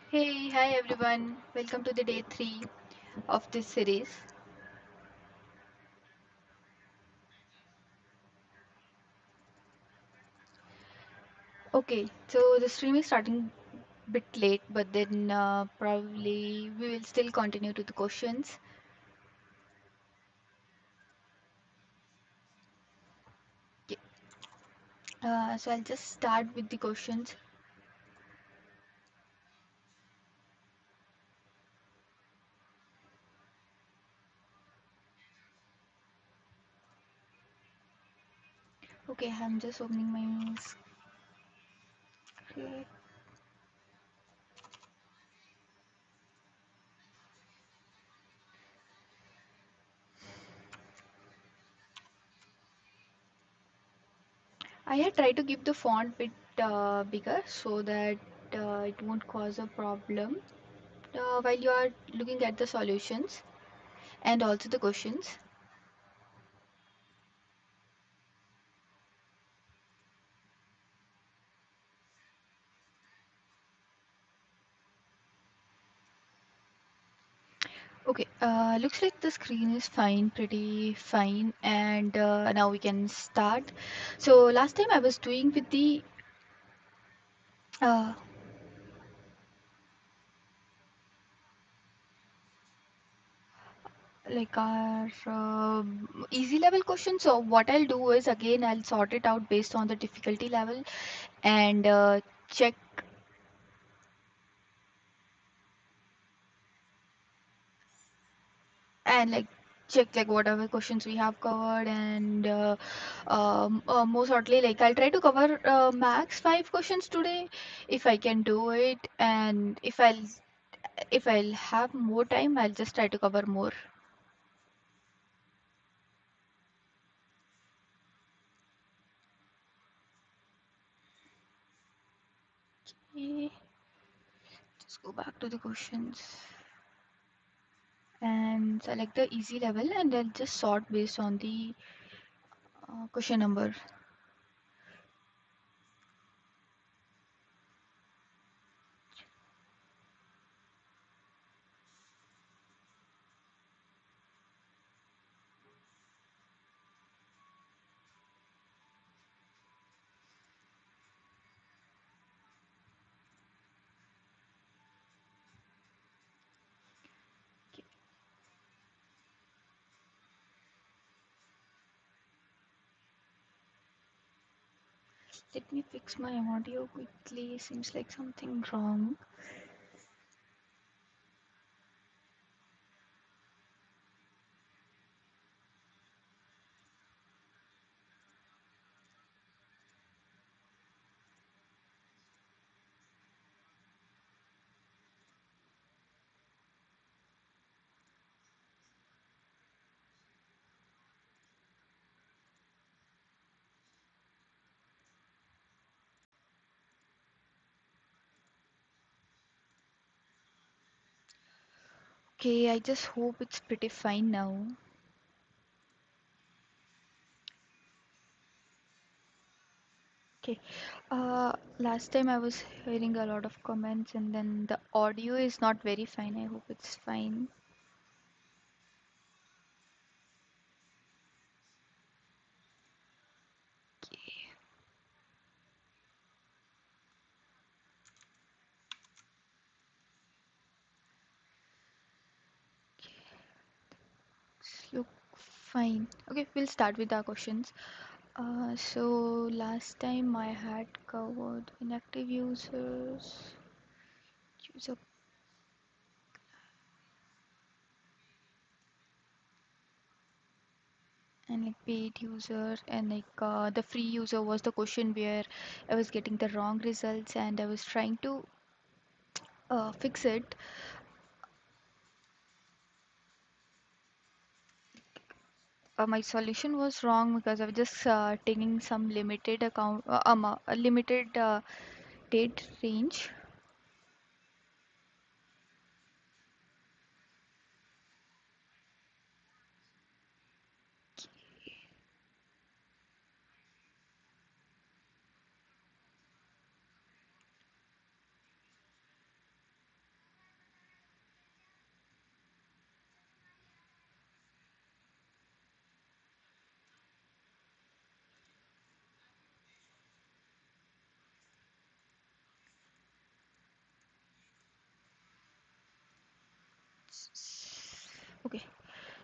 Hey, hi everyone. Welcome to the day 3 of this series. Okay, so the stream is starting a bit late, but then probably we will still continue to the questions. Okay. So I'll just start with the questions. Okay, I'm just opening my screen. I had tried to keep the font bit bigger so that it won't cause a problem while you are looking at the solutions and also the questions. Okay, looks like the screen is fine, pretty fine, and now we can start. So last time I was doing with the uh, like our easy level question. So what I'll do is again I'll sort it out based on the difficulty level and check and check like whatever questions we have covered and most certainly like I'll try to cover max 5 questions today if I can do it, and if I'll have more time, I'll just try to cover more. Okay, just go back to the questions and select the easy level, and I'll just sort based on the question number. Okay, let me fix my audio quickly. Seems like something wrong. Okay, I just hope it's pretty fine now. Okay. Last time I was hearing a lot of comments and then the audio is not very fine. I hope it's fine. Okay. Look fine. Okay, we'll start with our questions. So last time I had covered inactive users, user and like paid user, and the free user was the question where I was getting the wrong results and I was trying to fix it. My solution was wrong because I was just taking some limited a limited date range.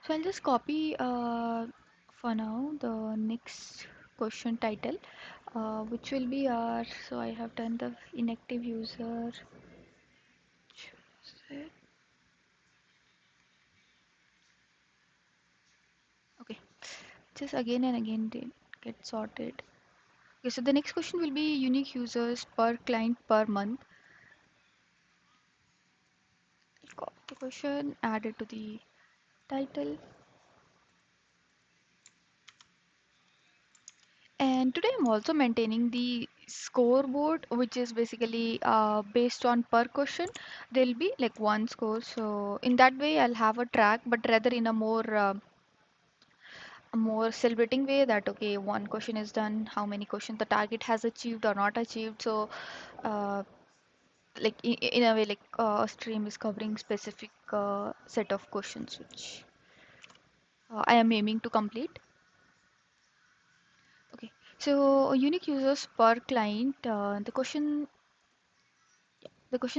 So I'll just copy for now the next question title, which will be our. So I have done the inactive user. Choose it. Okay, just again and again they get sorted. Okay, so the next question will be unique users per client per month. I'll copy the question, add it to the title. And today I'm also maintaining the scoreboard, which is basically based on per question. There'll be like one score. So in that way, I'll have a track, but rather in a more celebrating way that okay, one question is done, how many questions the target has achieved or not achieved. So uh, like in a way, like a stream is covering specific set of questions, which I am aiming to complete. Okay, so unique users per client. The question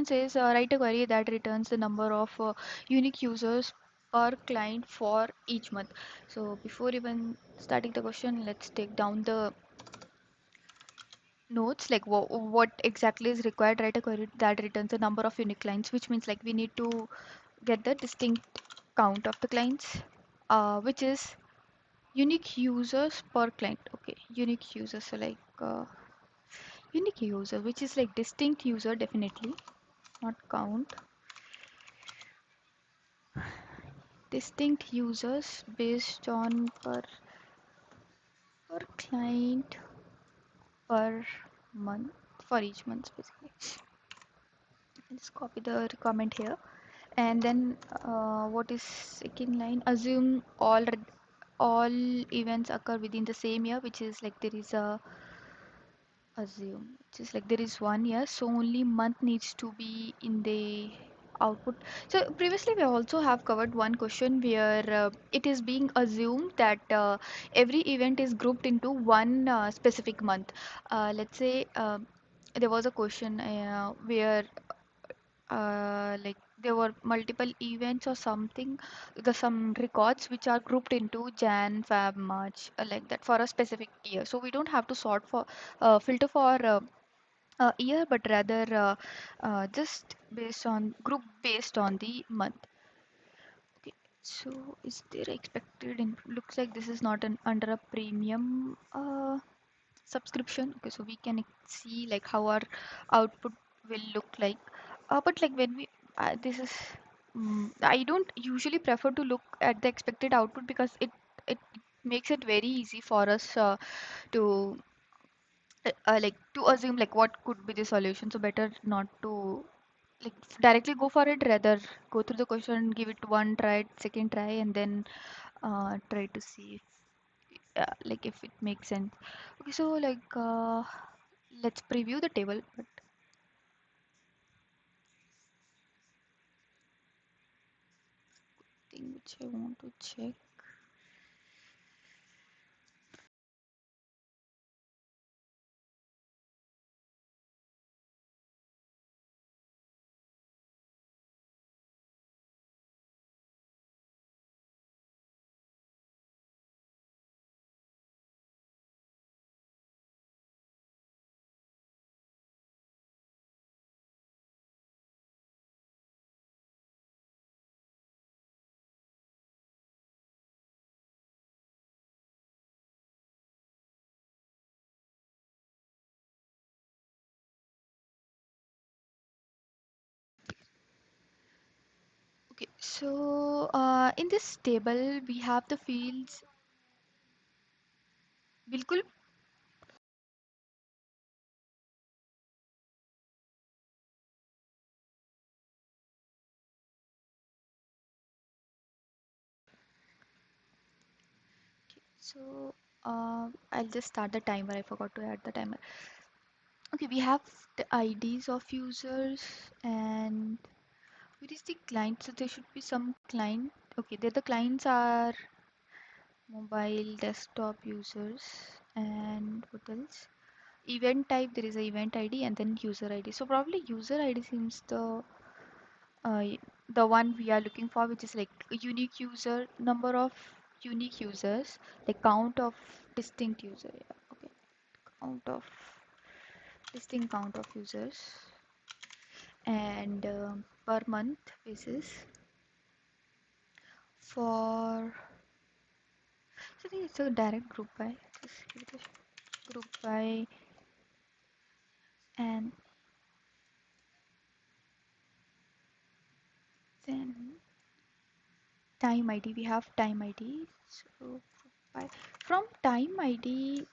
says write a query that returns the number of unique users per client for each month. So before even starting the question, let's take down the notes like what exactly is required. Write a query that returns the number of unique clients, which means like we need to get the distinct count of the clients, which is unique users per client. Okay, unique users. So like unique user, which is like distinct user definitely, not count. Distinct users based on per client per month for each month basically. Let's copy the comment here, and then what is second line? Assume all events occur within the same year, which is like there is a assume just like there is 1 year, so only month needs to be in the output. So previously we also have covered one question where it is being assumed that every event is grouped into one specific month. Let's say there was a question where like there were multiple events or something, the some records which are grouped into Jan, Feb, March, like that for a specific year. So we don't have to sort for filter for year, but rather just based on group based on the month. Okay, so is there expected in looks like this is not an under a premium subscription. Okay, so we can see like how our output will look like. But like when we this is I don't usually prefer to look at the expected output because it makes it very easy for us to like to assume like what could be the solution. So better not to like directly go for it, rather go through the question, give it one try, second try, and then try to see if like if it makes sense. Okay, so like let's preview the table, but thing which I want to check. Okay, so in this table we have the fields. बिल्कुल. So I'll just start the timer. I forgot to add the timer. Okay, we have the IDs of users and where is the client? So there should be some client. Okay, there the clients are mobile, desktop users, and what else? Event type, there is a event ID and then user ID. So probably user ID seems the uh, the one we are looking for, which is like a unique user, number of unique users, like count of distinct user. Yeah, okay, count of distinct count of users, and per month basis for. So I think it's a direct group by. Just give it a group by, and then time ID. We have time ID. So group by from time ID,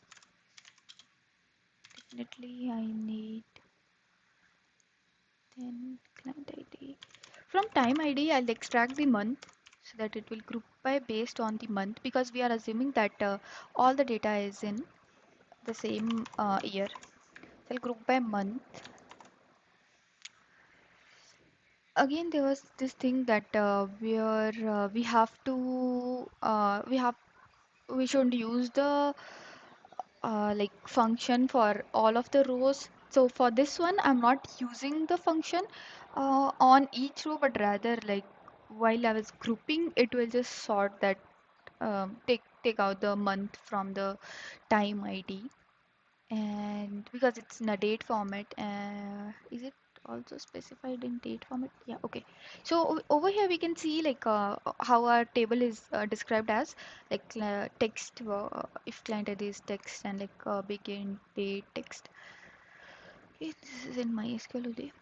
definitely I need then client ID. From time ID, I'll extract the month so that it will group by based on the month, because we are assuming that all the data is in the same year. So I'll group by month. Again, there was this thing that where we have to we shouldn't use the like function for all of the rows. So for this one, I'm not using the function on each row, but rather like while I was grouping, it will just sort that take out the month from the time ID, and because it's in a date format, is it also specified in date format? Yeah, okay. So over here we can see like how our table is described as like text, if client ID is text, and like begin date text. Okay, this is in my SQL only.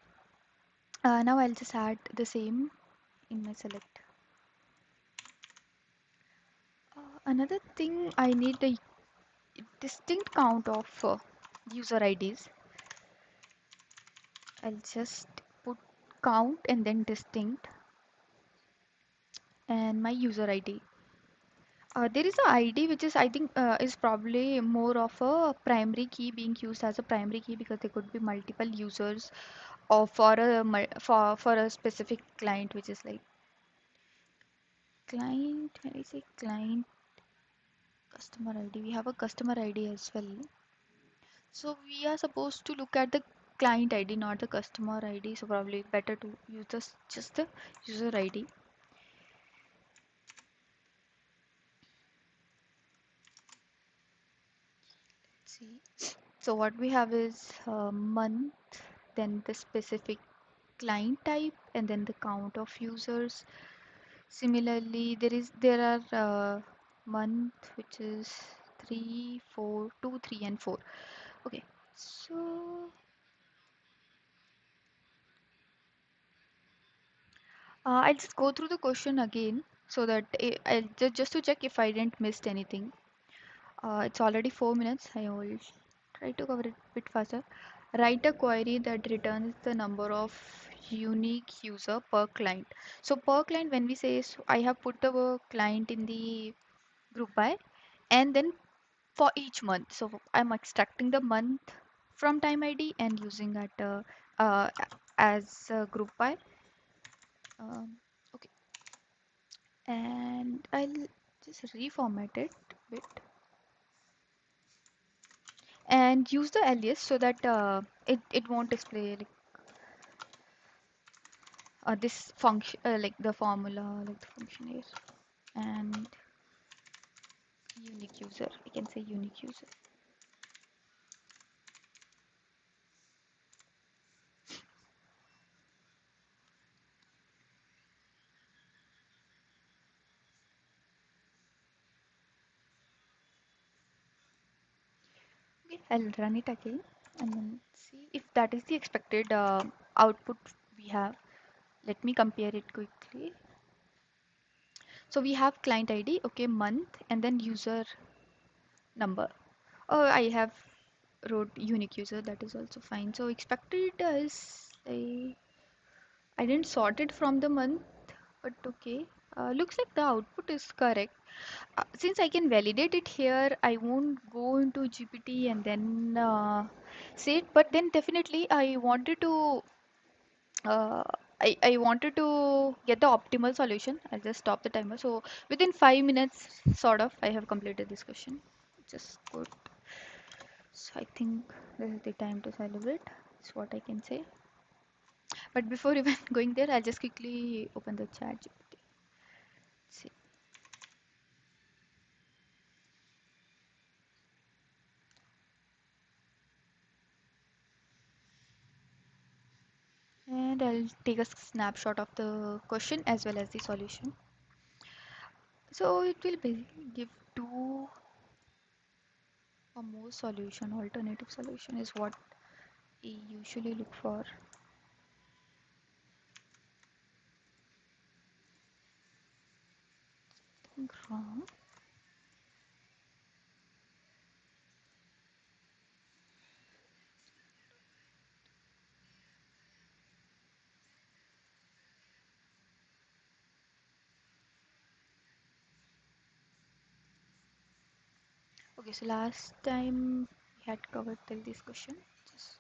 Now I'll just add the same in my select. Another thing, I need the distinct count of user IDs. I'll just put count and then distinct and my user ID. There is a ID which is, I think is probably more of a primary key, being used as a primary key, because there could be multiple users or for a for a specific client, which is like client. When I say client customer ID, we have a customer ID as well. So we are supposed to look at the client ID, not the customer ID. So probably better to use this, just the user ID. See. So what we have is month, then the specific client type, and then the count of users. Similarly, there are month which is 3, 4, 2, 3, and 4. Okay, so I'll just go through the question again so that I'll just to check if I didn't missed anything. It's already 4 minutes. I will try to cover it a bit faster. Write a query that returns the number of unique user per client. So per client, when we say, so I have put the client in the group by, and then for each month. So I'm extracting the month from time ID and using that uh, as a group by. Okay, and I'll just reformat it a bit and use the alias so that it won't display like this function, like the formula, like the function here, and unique user. I can say unique user. Okay, I'll run it again and then see if that is the expected output we have. Let me compare it quickly. So we have client ID, okay, month, and then user number. Oh, I have wrote unique user, that is also fine. So expected is I didn't sort it from the month, but okay. Looks like the output is correct. Since I can validate it here, I won't go into GPT and then say it. But then definitely uh, I wanted to get the optimal solution. I'll just stop the timer. So within 5 minutes, sort of, I have completed this question. Just good. So I think this is the time to celebrate. Is what I can say. But before even going there, I'll just quickly open the chat GPT. See. And I'll take a snapshot of the question as well as the solution. So it will basically give two or more solution, alternative solution is what we usually look for. Think wrong. Okay, so last time we had covered till this question. Just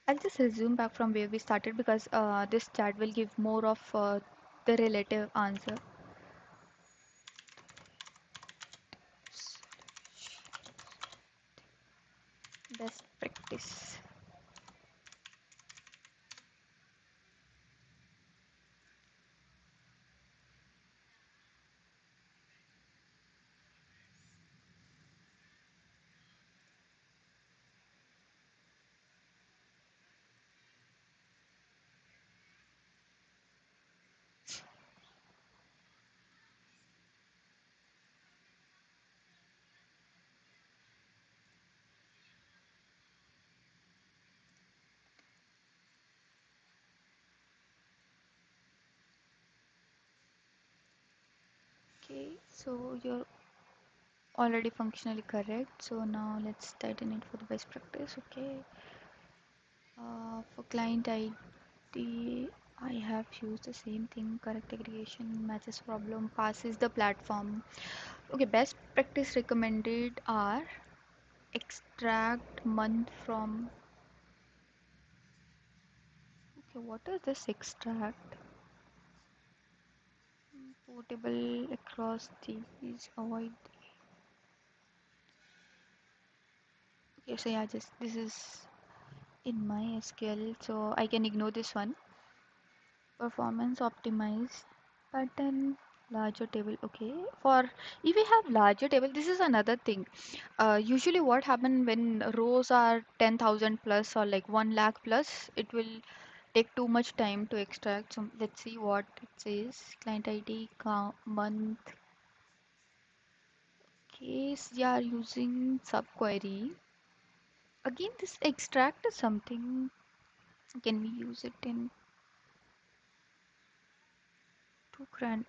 I'll just resume back from where we started because this chat will give more of the relative answer. Best practice. Okay, so you're already functionally correct. So now let's tighten it for the best practice. Okay. For client ID, I have used the same thing. Correct aggregation matches problem, passes the platform. Okay, best practice recommended are extract month from. Okay, what is this extract? Portable across these. Avoid. Okay, so yeah, just this is in my SQL, so I can ignore this one. Performance optimized pattern, larger table. Okay, for if we have larger table, this is another thing. Usually what happen when rows are 10,000 plus or like 1 lakh plus, it will take too much time to extract. So let's see what it says. Client ID, month, case. You are using subquery. Again, this extract is something. Can we use it in two grand?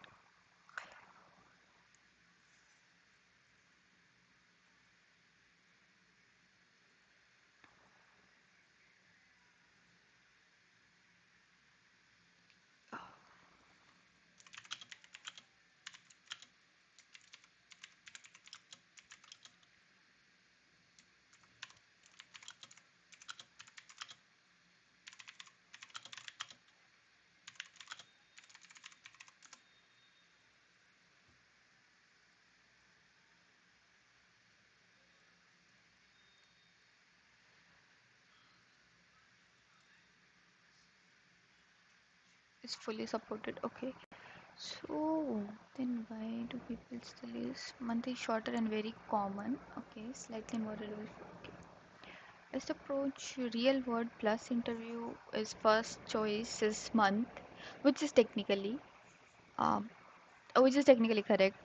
Is fully supported. Okay. So then why do people still use month is shorter and very common. Okay, slightly more relevant. Okay. Best approach real word plus interview is first choice is month, which is technically um, which is technically correct.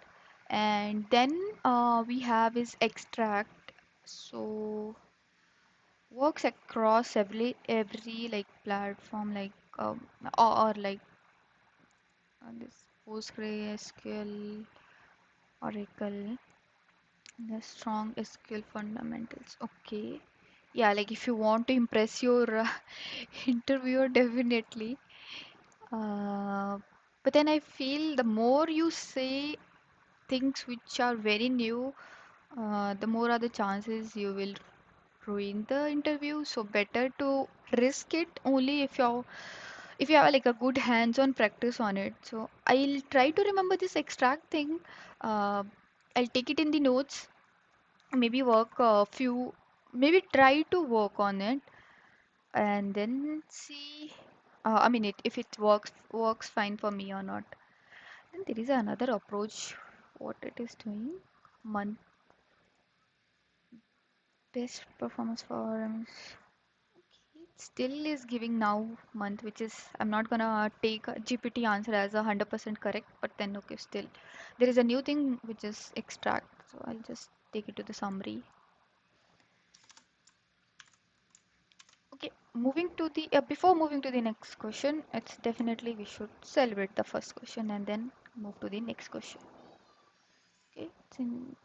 And then we have is extract. So works across every like platform like or like this PostgreSQL, Oracle, the strong SQL fundamentals. Okay. Yeah, like if you want to impress your interviewer, definitely. Uh, but then I feel the more you say things which are very new, the more are the chances you will ruin the interview. So better to risk it only if you have like a good hands-on practice on it. So I'll try to remember this extract thing. Uh, I'll take it in the notes maybe work a few, maybe try to work on it and then see. I mean, if it works fine for me or not. Then there is another approach. What it is doing? Month best performance for it still is giving now month, which is I'm not gonna take a GPT answer as 100% correct, but then okay, still there is a new thing which is extract. So I'll just take it to the summary. Okay, moving to the before moving to the next question, it's definitely we should celebrate the first question and then move to the next question. Okay, since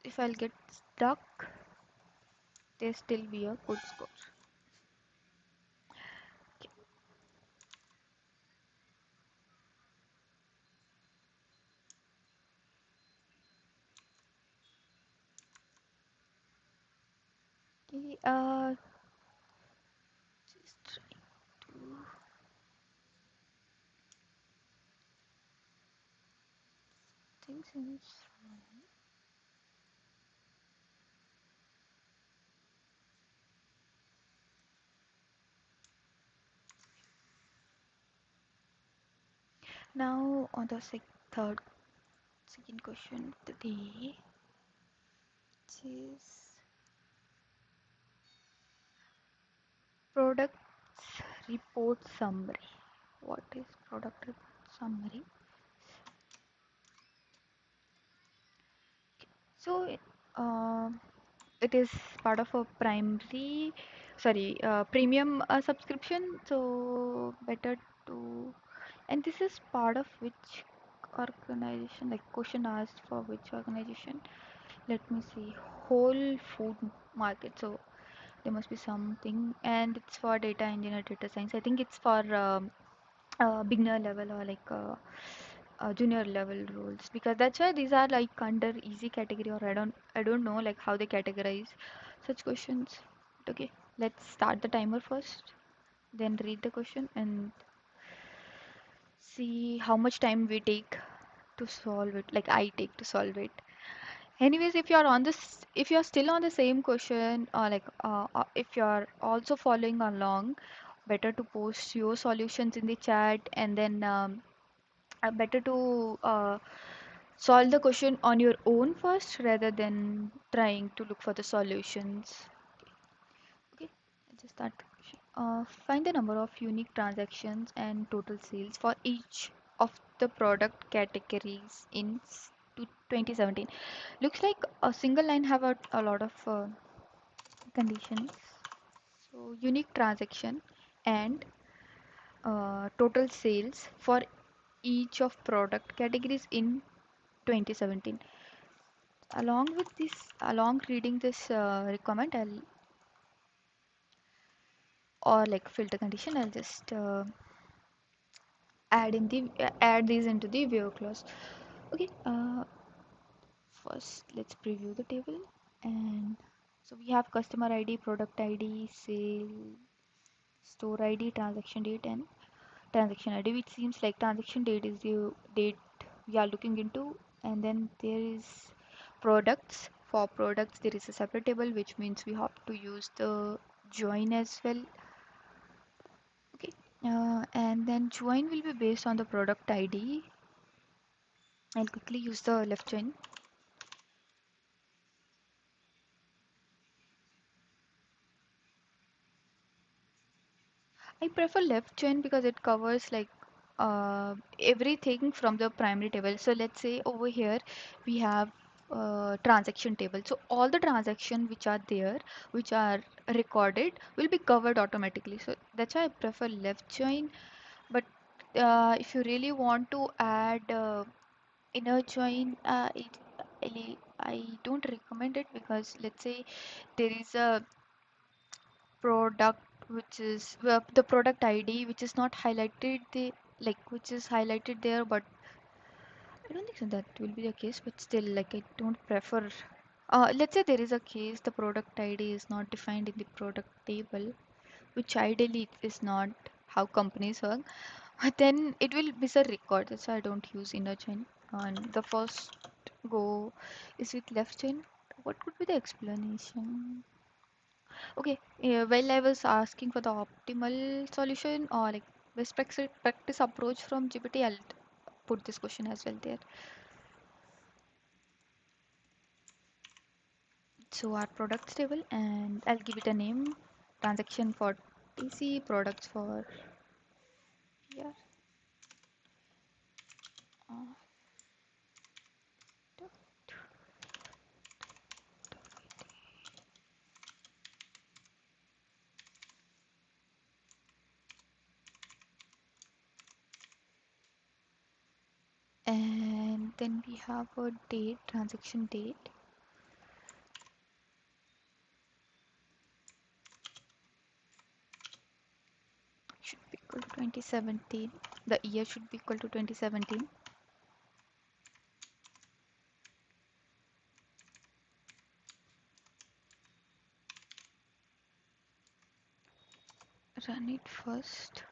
if I'll get stuck, there still be a good score. Okay, just try to think since now on the third second question of the day, which is products report summary. What is product report summary? So uh, it is part of a primary, sorry, premium subscription. So better to, and this is part of which organization? Like question asked for which organization? Let me see. Whole food market. So there must be something, and it's for data engineer, data science. I think it's for beginner level or like junior level roles, because that's why these are like under easy category, or I don't know like how they categorize such questions. Okay, let's start the timer first, then read the question and see how much time we take to solve it, like I take to solve it. Anyways, if you're on this, if you're still on the same question, or like if you're also following along, better to post your solutions in the chat, and then better to solve the question on your own first rather than trying to look for the solutions. Okay, let's just start the question. Find the number of unique transactions and total sales for each of the product categories in to 2017. Looks like a single line have a lot of conditions. So unique transaction and total sales for each of product categories in 2017. Along with this, along reading this requirement, I'll or like filter condition, I'll just add these into the view clause. Okay, first let's preview the table, and so we have customer ID, product ID, sale, store ID, transaction date, and transaction ID, which seems like transaction date is the date we are looking into, and then there is products. For products, there is a separate table, which means we have to use the join as well. Okay, and then join will be based on the product ID. I'll quickly use the left join. I prefer left join because it covers like everything from the primary table. So let's say over here we have transaction table. So all the transaction which are there, which are recorded, will be covered automatically. So that's why I prefer left join. But if you really want to add inner join, I don't recommend it, because let's say there is a product which is the product ID which is not highlighted, the like which is highlighted there, but I don't think so that will be the case, but still like I don't prefer. Let's say there is a case the product ID is not defined in the product table, which ideally it is not how companies work, but then it will miss a record. That's why I don't use inner chain. And the first go is with left chain. what could be the explanation? Okay, while I was asking for the optimal solution or like best practice approach from GPT, I'll put this question as well there. So our products table, and I'll give it a name, transaction for TC, products for here. Uh, and then we have a date, transaction date. Should be equal to 2017. The year should be equal to 2017. Run it first,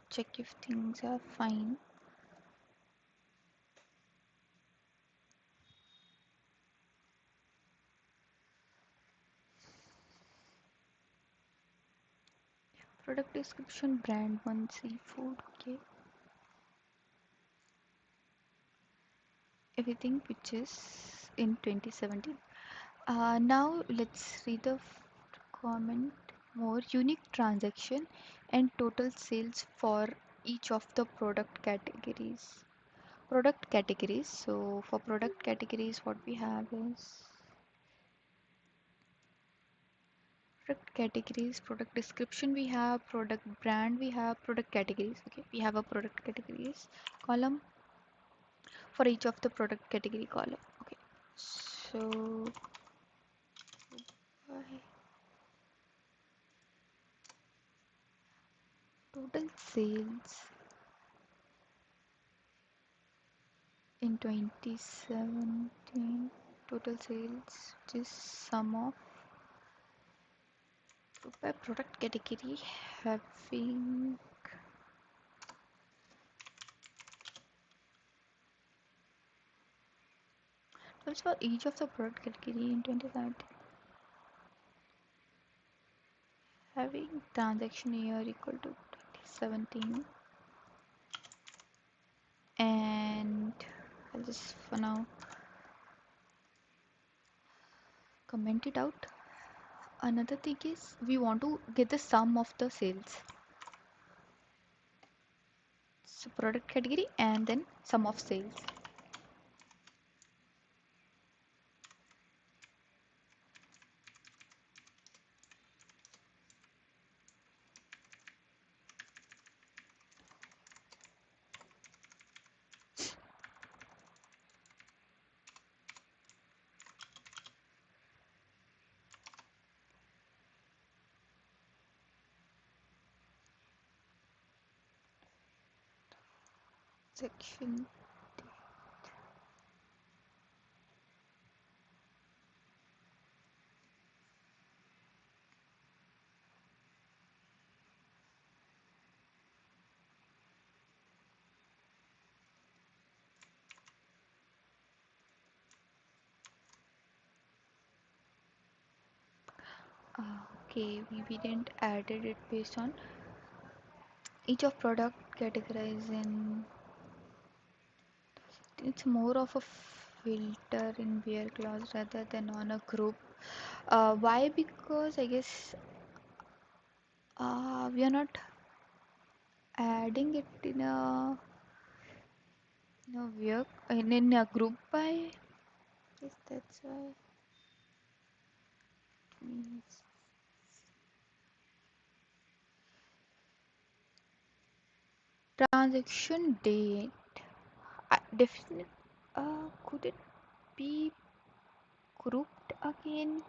check if things are fine. Product description, brand one, seafood. Okay, everything which is in 2017. Now let's read the comment more. Unique transaction and total sales for each of the product categories. Product categories. So for product categories, what we have is product categories, product description we have, product brand we have, product categories. Okay, we have a product categories column for each of the product category column. Okay, so total sales in 2017, total sales, which is sum of by product category having that's for each of the product category in 2017 having transaction year equal to 2017, and I'll just for now comment it out. Another thing is we want to get the sum of the sales. So product category and then sum of sales. Section. Okay, we didn't added it based on each of product categorized in. It's more of a filter in where clause rather than on a group. Why? Because I guess we are not adding it in a work in a group by. Yes, that's why. Means transaction date. Definitely. Could it be grouped again?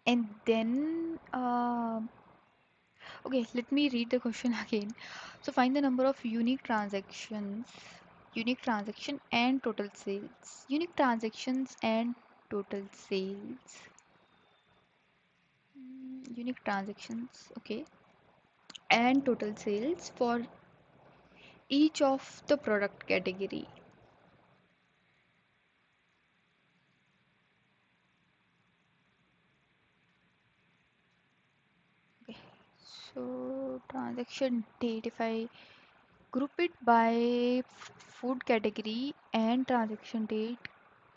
And then okay, let me read the question again. So find the number of unique transaction and total sales. Unique transactions and total sales. Unique transactions, okay, and total sales for each of the product category. transaction date, if I group it by food category and transaction date,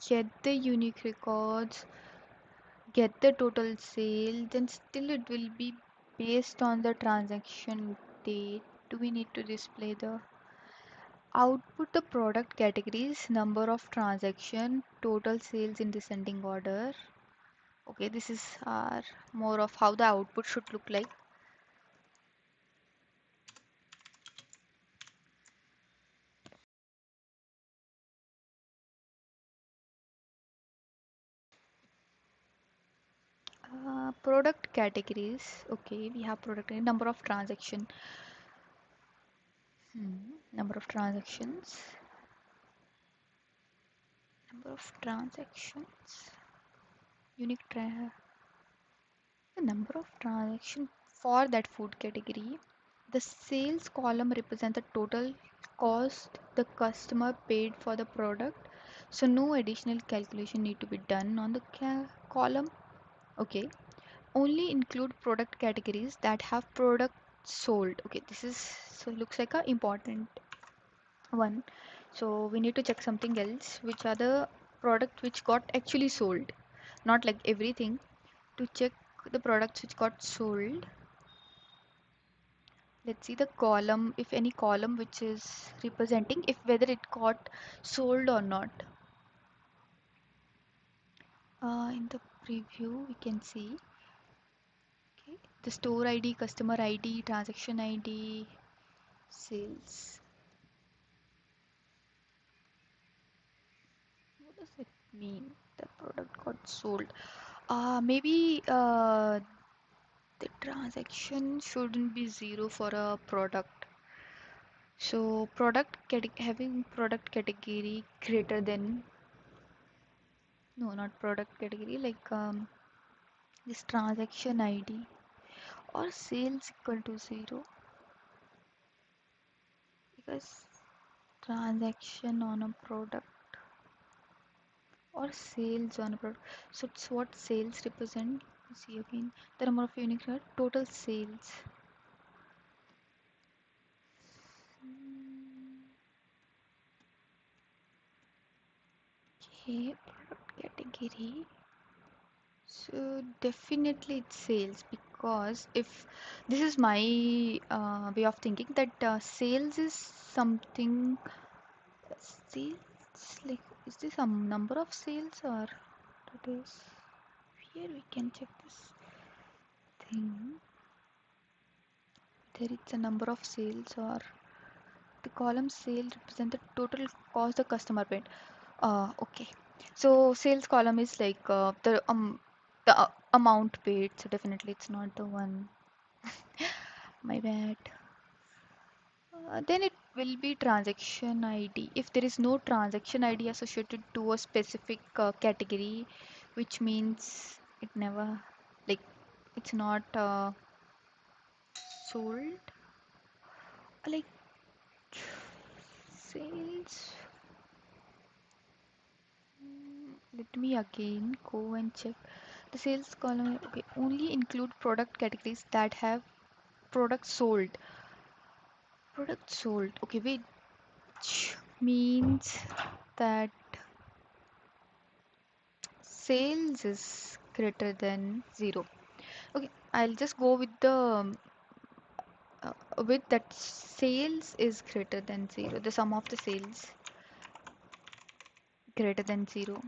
get the unique records, get the total sale, then still it will be based on the transaction date. Do we need to display the output, the product categories, number of transaction, total sales in descending order? Okay, this is more of how the output should look like. Product categories. Okay, we have product number of transaction. Number of transactions. Number of transactions. Unique the number of transactions for that food category. The sales column represents the total cost the customer paid for the product. So no additional calculation need to be done on the column. Okay. Only include product categories that have product sold. Okay, this is so looks like a important one. So we need to check something else, which are the product which got actually sold, not like everything. To check the products which got sold, let's see the column, if any column which is representing if whether it got sold or not. In the preview we can see, okay, the store ID, customer ID, transaction ID, sales. What does it mean? The product got sold. Maybe the transaction shouldn't be zero for a product. So having product category greater than, no, not product category, like this transaction ID or sales equal to zero, because transaction on a product or sales on a product. So it's what sales represent. See again the number of unique total sales. Okay, product category. So definitely it's sales, because if this is my way of thinking that sales is something, sales, like, is this a number of sales or that is, here we can check this thing, there it's a number of sales or the column sale represent the total cost the customer paid. Okay, so sales column is like the amount paid, so definitely it's not the one. My bad. Then it will be transaction ID. If there is no transaction ID associated to a specific category, which means it never, like, it's not sold. Like sales. Let me again go and check the sales column. Okay, only include product categories that have products sold. Product sold. Okay, which means that sales is greater than zero. Okay, I'll just go with the with that sales is greater than zero. The sum of the sales greater than zero.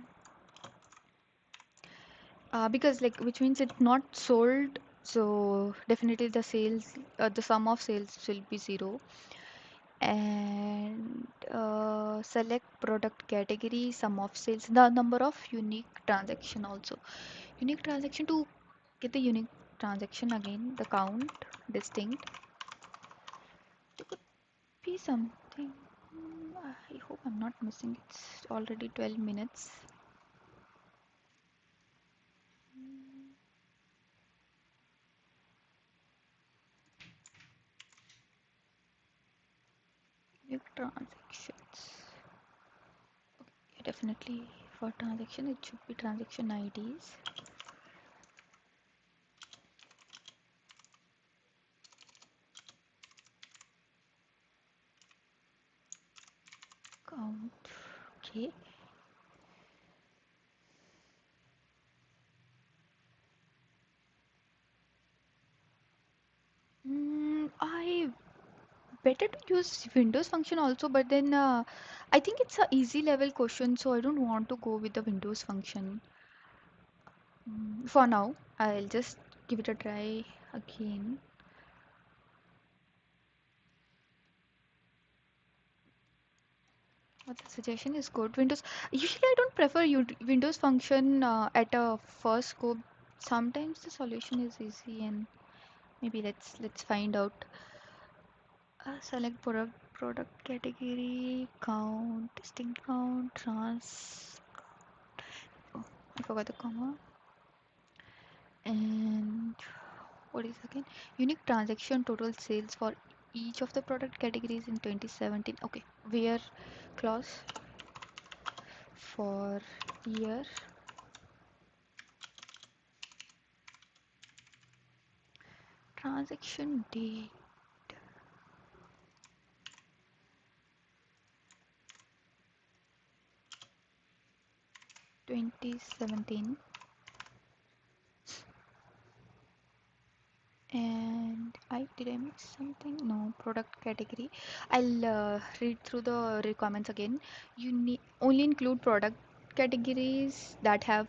Because like which means it's not sold, so definitely the sales, the sum of sales will be zero. And select product category, sum of sales, the number of unique transaction also. Unique transaction, to get the unique transaction again, the count distinct. It could be something. I hope I'm not missing. It's already 12 minutes. Unique transactions. Okay, definitely for transaction it should be transaction IDs. Okay. I better to use Windows function also, but then I think it's a easy level question, so I don't want to go with the Windows function. For now, I'll just give it a try again. What the suggestion is good. Windows. Usually, I don't prefer Windows function at a first go. Sometimes the solution is easy, and maybe let's find out. Select product category count distinct count trans. Oh, I forgot the comma. And what is again? Unique transaction total sales for each of the product categories in 2017. Okay, where clause for year transaction date 2017. And did I miss something? No, product category. I'll read through the requirements again. You need only include product categories that have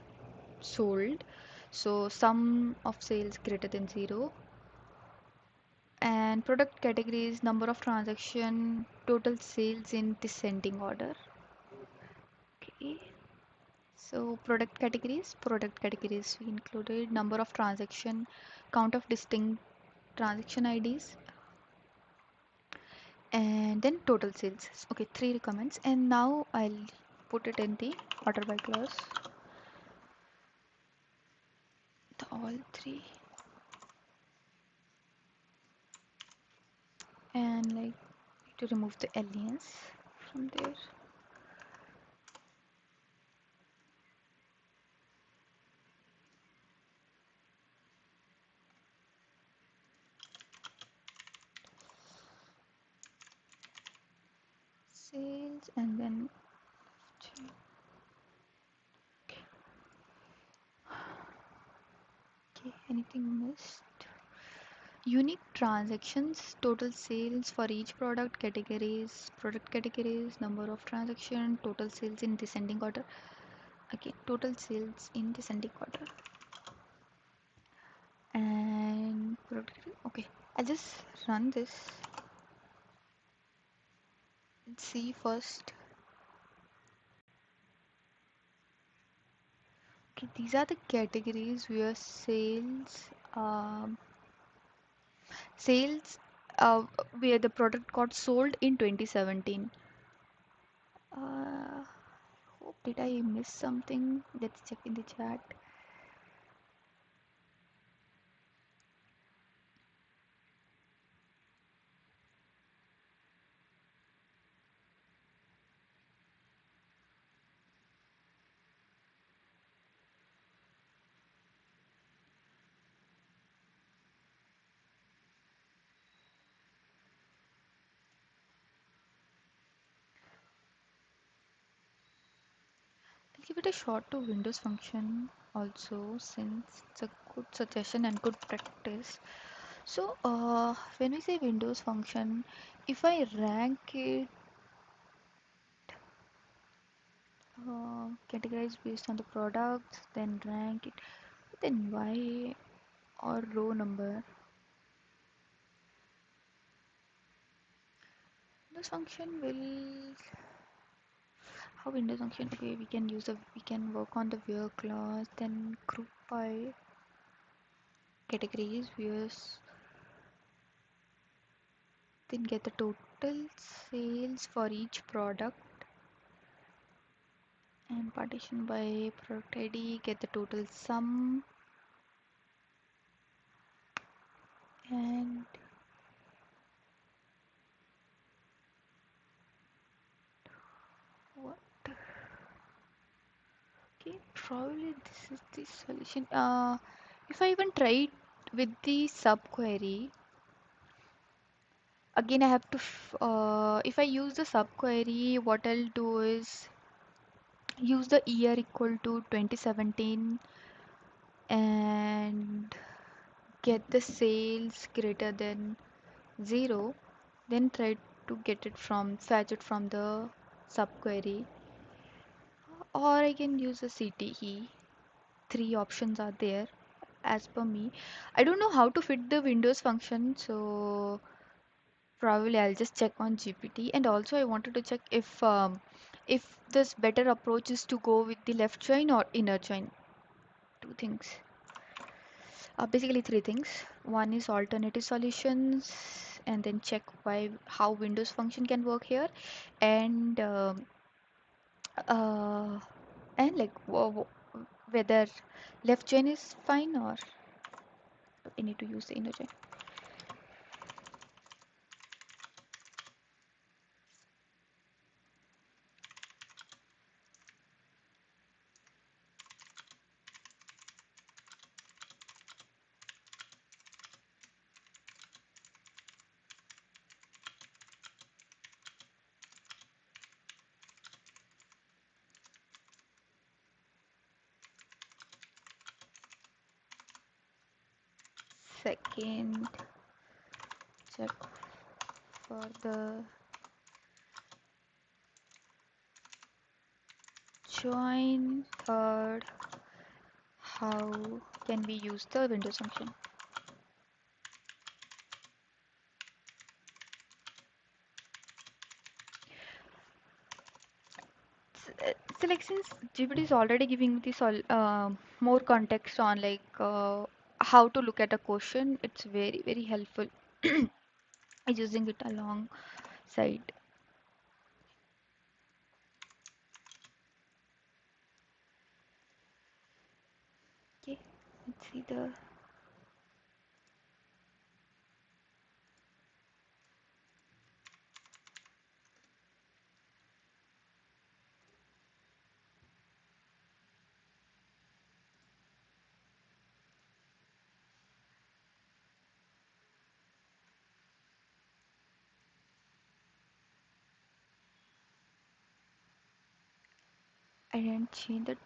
sold. So sum of sales greater than zero. And product categories, number of transaction, total sales in descending order. Okay. So product categories we included number of transaction, count of distinct transaction IDs, and then total sales. Okay, three requirements, and now I'll put it in the order by clause. The all three, and like to remove the aliens from there. Sales and then okay, anything missed? Unique transactions, total sales for each product categories, number of transaction, total sales in descending order. Okay, total sales in descending order. And okay, I'll just run this. Let's see first. Okay, these are the categories where sales uh, where the product got sold in 2017. uh, Hope did I miss something? Let's check in the chat. I'll give it a shot to Windows function also, since it's a good suggestion and good practice. So when we say Windows function, if I rank it categorized based on the products, then rank it then Y or row number. Windows function will how Windows function? Okay, we can work on the where class, then group by categories, views, then get the total sales for each product and partition by product ID, get the total sum and what? Okay, probably this is the solution. If I even try it with the subquery, again I have to if I use the subquery, what I'll do is use the year equal to 2017 and get the sales greater than 0, then try to get it from fetch it from the subquery, or I can use a CTE. Three options are there as per me. I don't know how to fit the Windows function, so probably I'll just check on GPT. And also I wanted to check if this better approach is to go with the left join or inner join. Two things. Basically three things. One is alternative solutions, and then check why how Windows function can work here, and uh, like whether left join is fine or I need to use the inner join. Second, check for the join. Third, how can we use the Windows function? So like since GPT is already giving me this all more context on like how to look at a question, it's very helpful using it alongside. Okay, let's see the I didn't change the.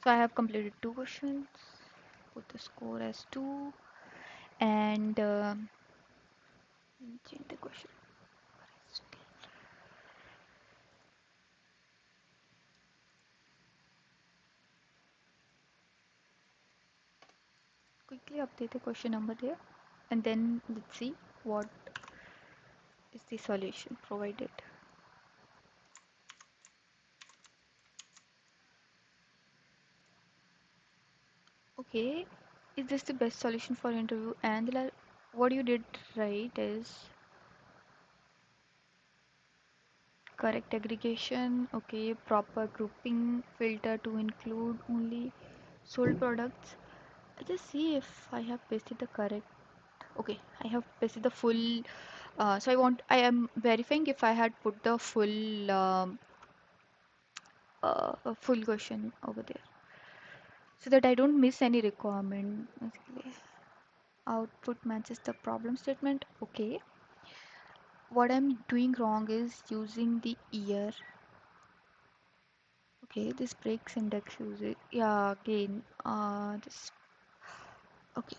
So I have completed two questions. Put the score as 2 and change the question. Quickly update the question number there, and then let's see what is the solution provided. Okay, is this the best solution for interview? And what you did right is correct aggregation. Okay, proper grouping, filter to include only sold products. I just see if I have pasted the correct. Okay, I have pasted the full. So I am verifying if I had put the full question over there, so that I don't miss any requirement. Basically, output matches the problem statement. Okay, what I'm doing wrong is using the year. Okay, this breaks index usage. Yeah, again, this. Okay,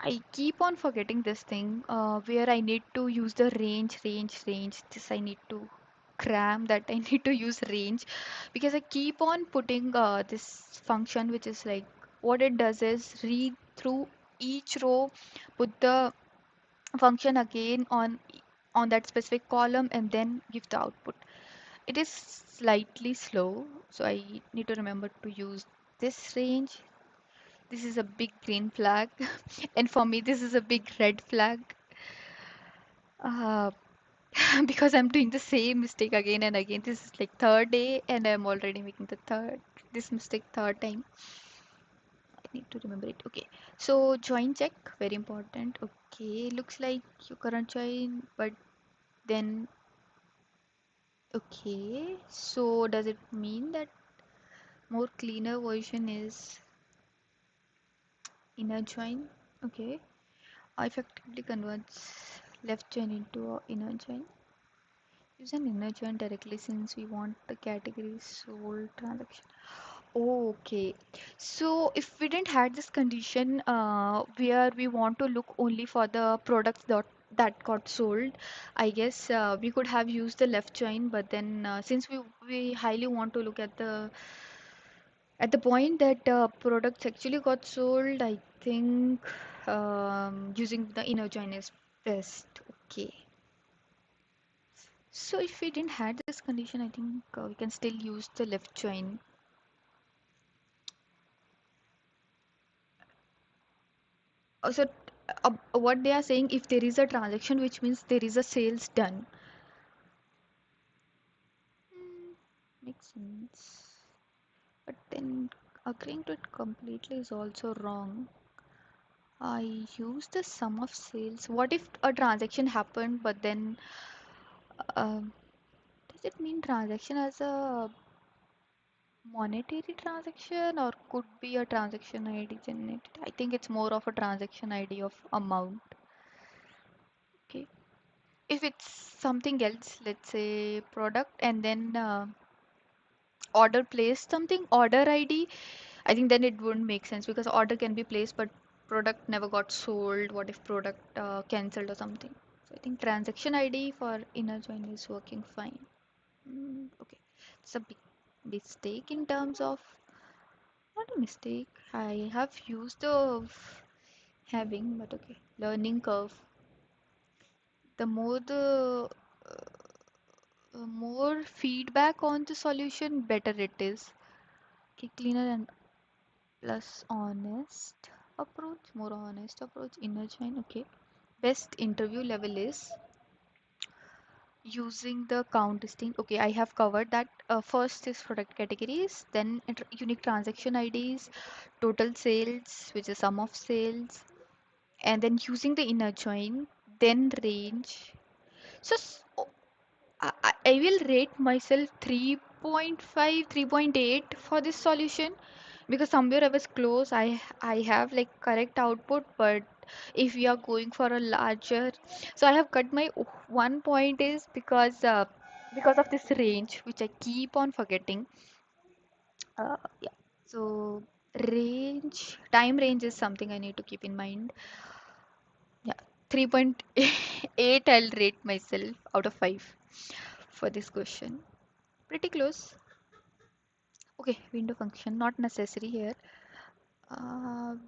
I keep on forgetting this thing where I need to use the range. This I need to cram that I need to use range because I keep on putting this function which is like what it does is read through each row, put the function again on that specific column and then give the output. It is slightly slow, so I need to remember to use this range. This is a big green flag, and for me, this is a big red flag uh, because I'm doing the same mistake again and again. This is like third day, and I'm already making the this mistake third time. I need to remember it. Okay, so join check, very important. Okay, looks like your current join, but then okay. So does it mean that more cleaner version is Inner join. Okay. Effectively converts left join into a inner join. Use an inner join directly since we want the category sold transaction. Oh, okay. So if we didn't had this condition where we want to look only for the products that got sold, I guess we could have used the left join. But then since we highly want to look at the point that products actually got sold, I think using the inner join is best. Okay. So if we didn't had this condition, I think we can still use the left join. So what they are saying, if there is a transaction, which means there is a sales done. Hmm, makes sense. But then agreeing to it completely is also wrong. I use the sum of sales. What if a transaction happened, but then um does it mean transaction as a monetary transaction or could be a transaction ID generated? I think it's more of a transaction ID of amount. Okay. If it's something else, let's say product and then order placed something, order ID, I think then it wouldn't make sense because order can be placed but product never got sold. What if product cancelled or something? So I think transaction ID for inner join is working fine. Okay, it's a big mistake in terms of, not a mistake. I have used the having, but okay, learning curve. The more feedback on the solution, better it is. Okay, cleaner and plus honest approach, more honest approach, inner join. Okay, best interview level is using the count distinct. Okay, I have covered that. First is product categories, then unique transaction IDs, total sales, which is sum of sales, and then using the inner join, then range. So I will rate myself 3.5, 3.8 for this solution because somewhere I was close. I have like correct output, but if we are going for a larger, so I have cut my 1 point is because of this range, which I keep on forgetting. Yeah. So time range is something I need to keep in mind. Yeah, 3.8 I'll rate myself out of 5 for this question. Pretty close. Okay, window function, not necessary here.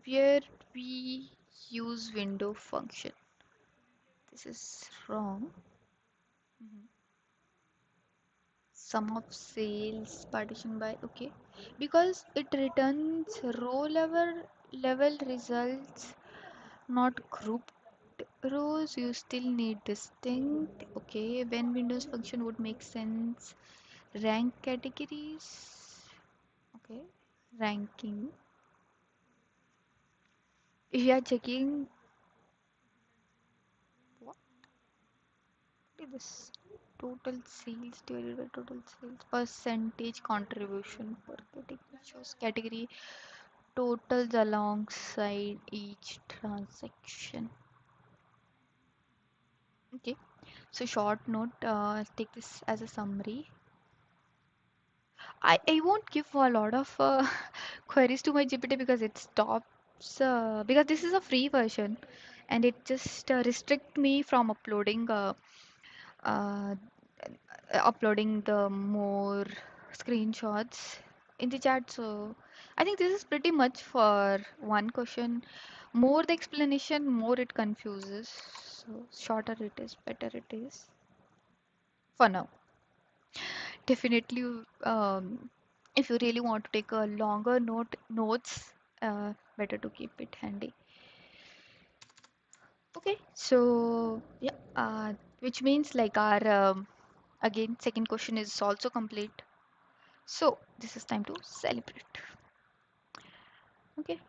Where we use window function. This is wrong. Mhm. Sum of sales partition by, okay, because it returns row level results, not grouped rows. You still need distinct. Okay, when Windows function would make sense. Rank categories. Okay, ranking. If you are checking what is this, total sales divided by total sales, percentage contribution per category shows category totals alongside each transaction. Okay, so short note, take this as a summary. I won't give a lot of queries to my GPT because it stops because this is a free version and it just restrict me from uh, uploading the more screenshots in the chat. So I think this is pretty much for one question. More the explanation, more it confuses. So shorter it is, better it is for now. Definitely, if you really want to take a longer notes, better to keep it handy. Okay, so yeah, which means like our again second question is also complete. So this is time to celebrate. Okay,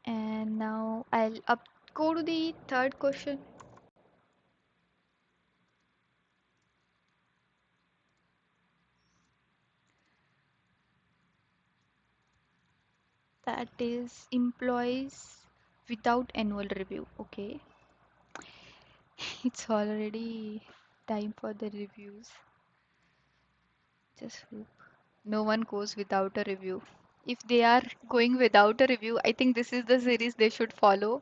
and now I'll up go to the third question. That is employees. without annual review. Okay, it's already time for the reviews. Just hope no one goes without a review. If they are going without a review, I think this is the series they should follow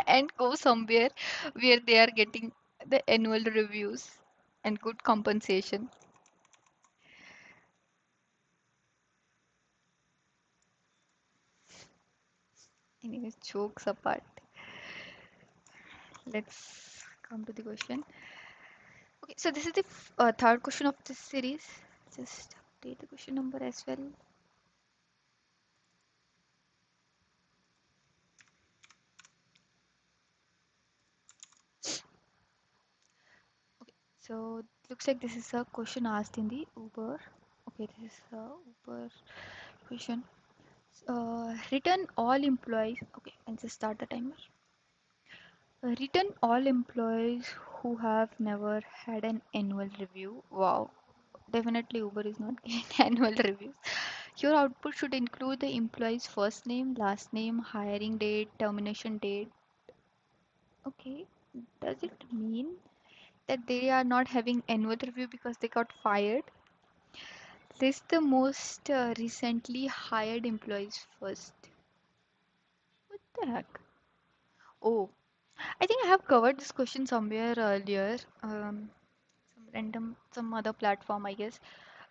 and go somewhere where they are getting the annual reviews and good compensation. Anyways, jokes apart, let's come to the question. Okay, so this is the third question of this series. Just update the question number as well. Okay, so looks like this is a question asked in the Uber. Okay, this is a Uber question. Return all employees. Okay, and just start the timer. Return all employees who have never had an annual review. Wow, definitely Uber is not getting annual reviews. Your output should include the employee's first name, last name, hiring date, termination date. Okay, does it mean that they are not having annual review because they got fired? List the most recently hired employees first. What the heck? Oh, I think I have covered this question somewhere earlier. Some other platform, I guess.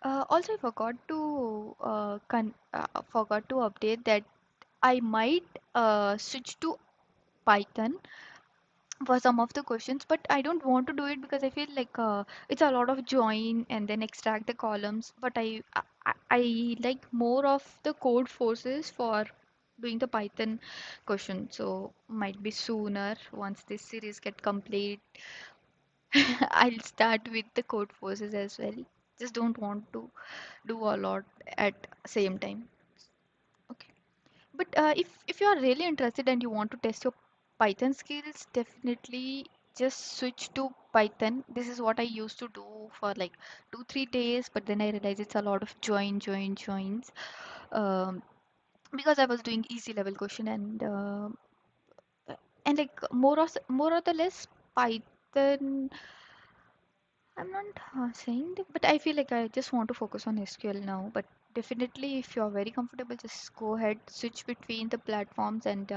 Also, I forgot to update that I might switch to Python for some of the questions, but I don't want to do it because I feel like it's a lot of join and then extract the columns. But I like more of the code forces for doing the Python question. So might be sooner once this series get complete. I'll start with the code forces as well. Just don't want to do a lot at same time. Okay. But if you are really interested and you want to test your Python skills, definitely just switch to Python. This is what I used to do for like 2 3 days, but then I realized it's a lot of joins. Um, because I was doing easy level question and like more or the less Python. I'm not saying that, but I feel like I just want to focus on SQL now. But definitely, if you're very comfortable, just go ahead, switch between the platforms and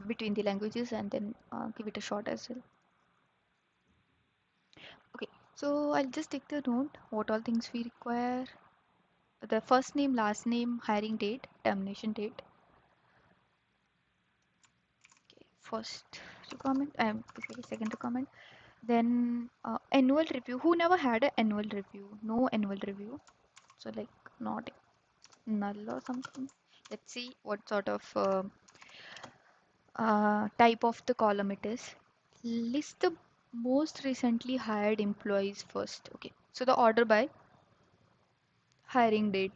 between the languages, and then give it a shot as well. Okay, so I'll just take the note. What all things we require: the first name, last name, hiring date, termination date. Okay, first requirement. Basically second requirement. Then annual review. Who never had an annual review? No annual review. So like not null or something. Let's see what sort of type of the column it is. List the most recently hired employees first. Okay, so the order by hiring date.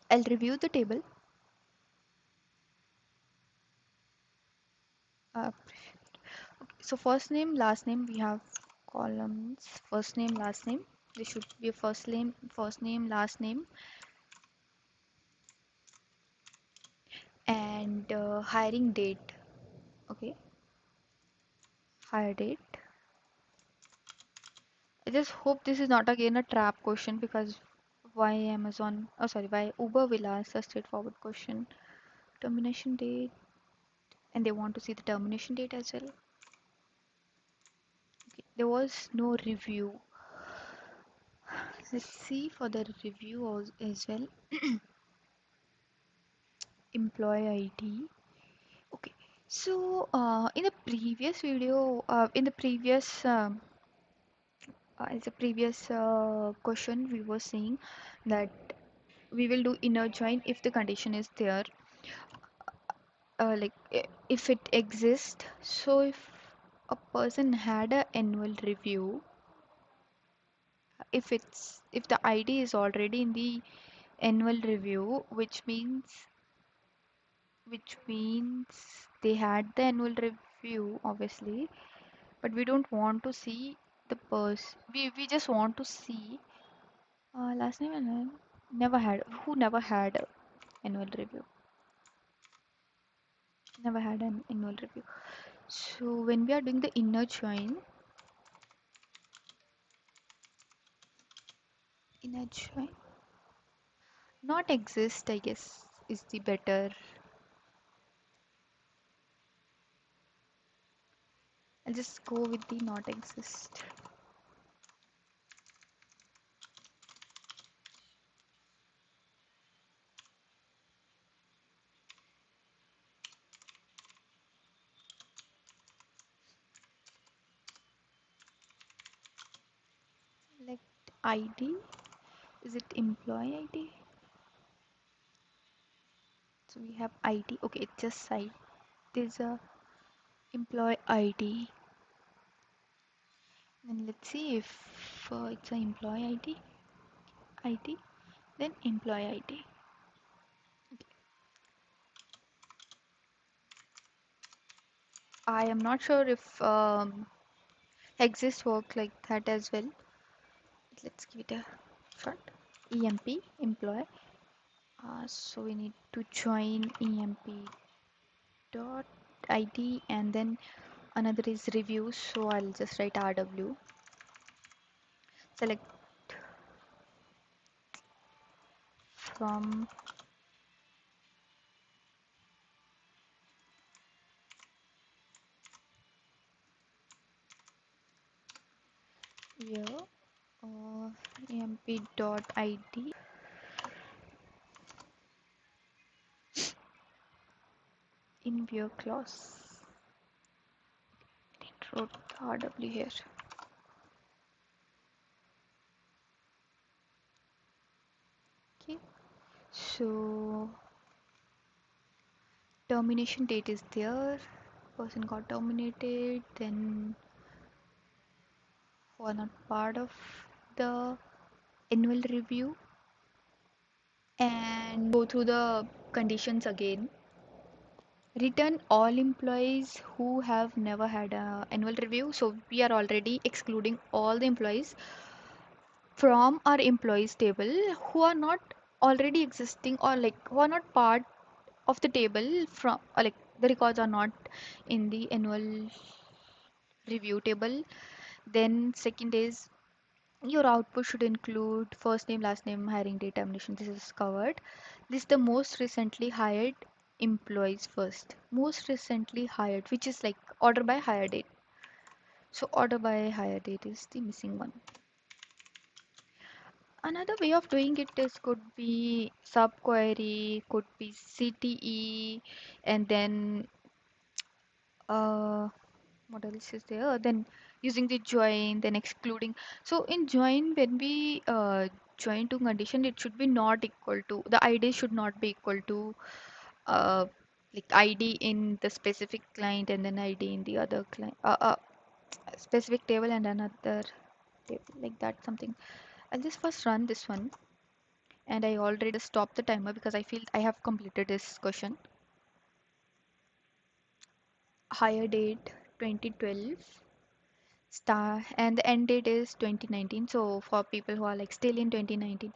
I'll review the table. Uh, so first name, last name, we have columns. First name, last name. This should be a first name, last name, and hiring date. Okay, hire date. I just hope this is not again a trap question, because why Amazon, oh sorry, why Uber will ask a straightforward question. Termination date, and they want to see the termination date as well. Okay, there was no review. Let's see for the review as well. Employee ID. Okay, so in the previous video, in the previous question, we were saying that we will do inner join if the condition is there, if it exists. So if a person had a annual review, if the ID is already in the annual review, which means they had the annual review obviously, but we don't want to see the person. We just want to see last name and then never had a annual review, never had an annual review. So when we are doing the inner join, not exist, I guess, is the better. I'll just go with the not exist. Select ID. Is it employee ID? So we have ID. Okay, it's just site. There's a employee ID. And let's see if it's an employee ID, then employee ID. I am not sure if exist work like that as well. Let's give it a shot. EMP employee. So we need to join EMP dot ID, and then another is review. So I'll just write RW. Select from here EMP dot ID in view clause. It wrote RW here. Okay, so termination date is there. Person got terminated, then who are not part of the annual review, and go through the conditions again. Return all employees who have never had a annual review. So we are already excluding all the employees from our employees table who are not already existing, or like who are not part of the table from, or like the records are not in the annual review table. Then second is your output should include first name, last name, hiring date, termination. This is covered. List the most recently hired employees first. Most recently hired, which is like order by hire date. So order by hire date is the missing one. Another way of doing it is could be subquery, could be CTE, and then uh, what else is there? Then using the join, then excluding. So in join, when we join to condition, it should be not equal to, the ID should not be equal to uh, like ID in the specific client and then ID in the other client, specific table and another table, like that something. I'll just first run this one, and I already stopped the timer because I feel I have completed this question. Hire date 2012, star, and the end date is 2019. So for people who are like still in 2019,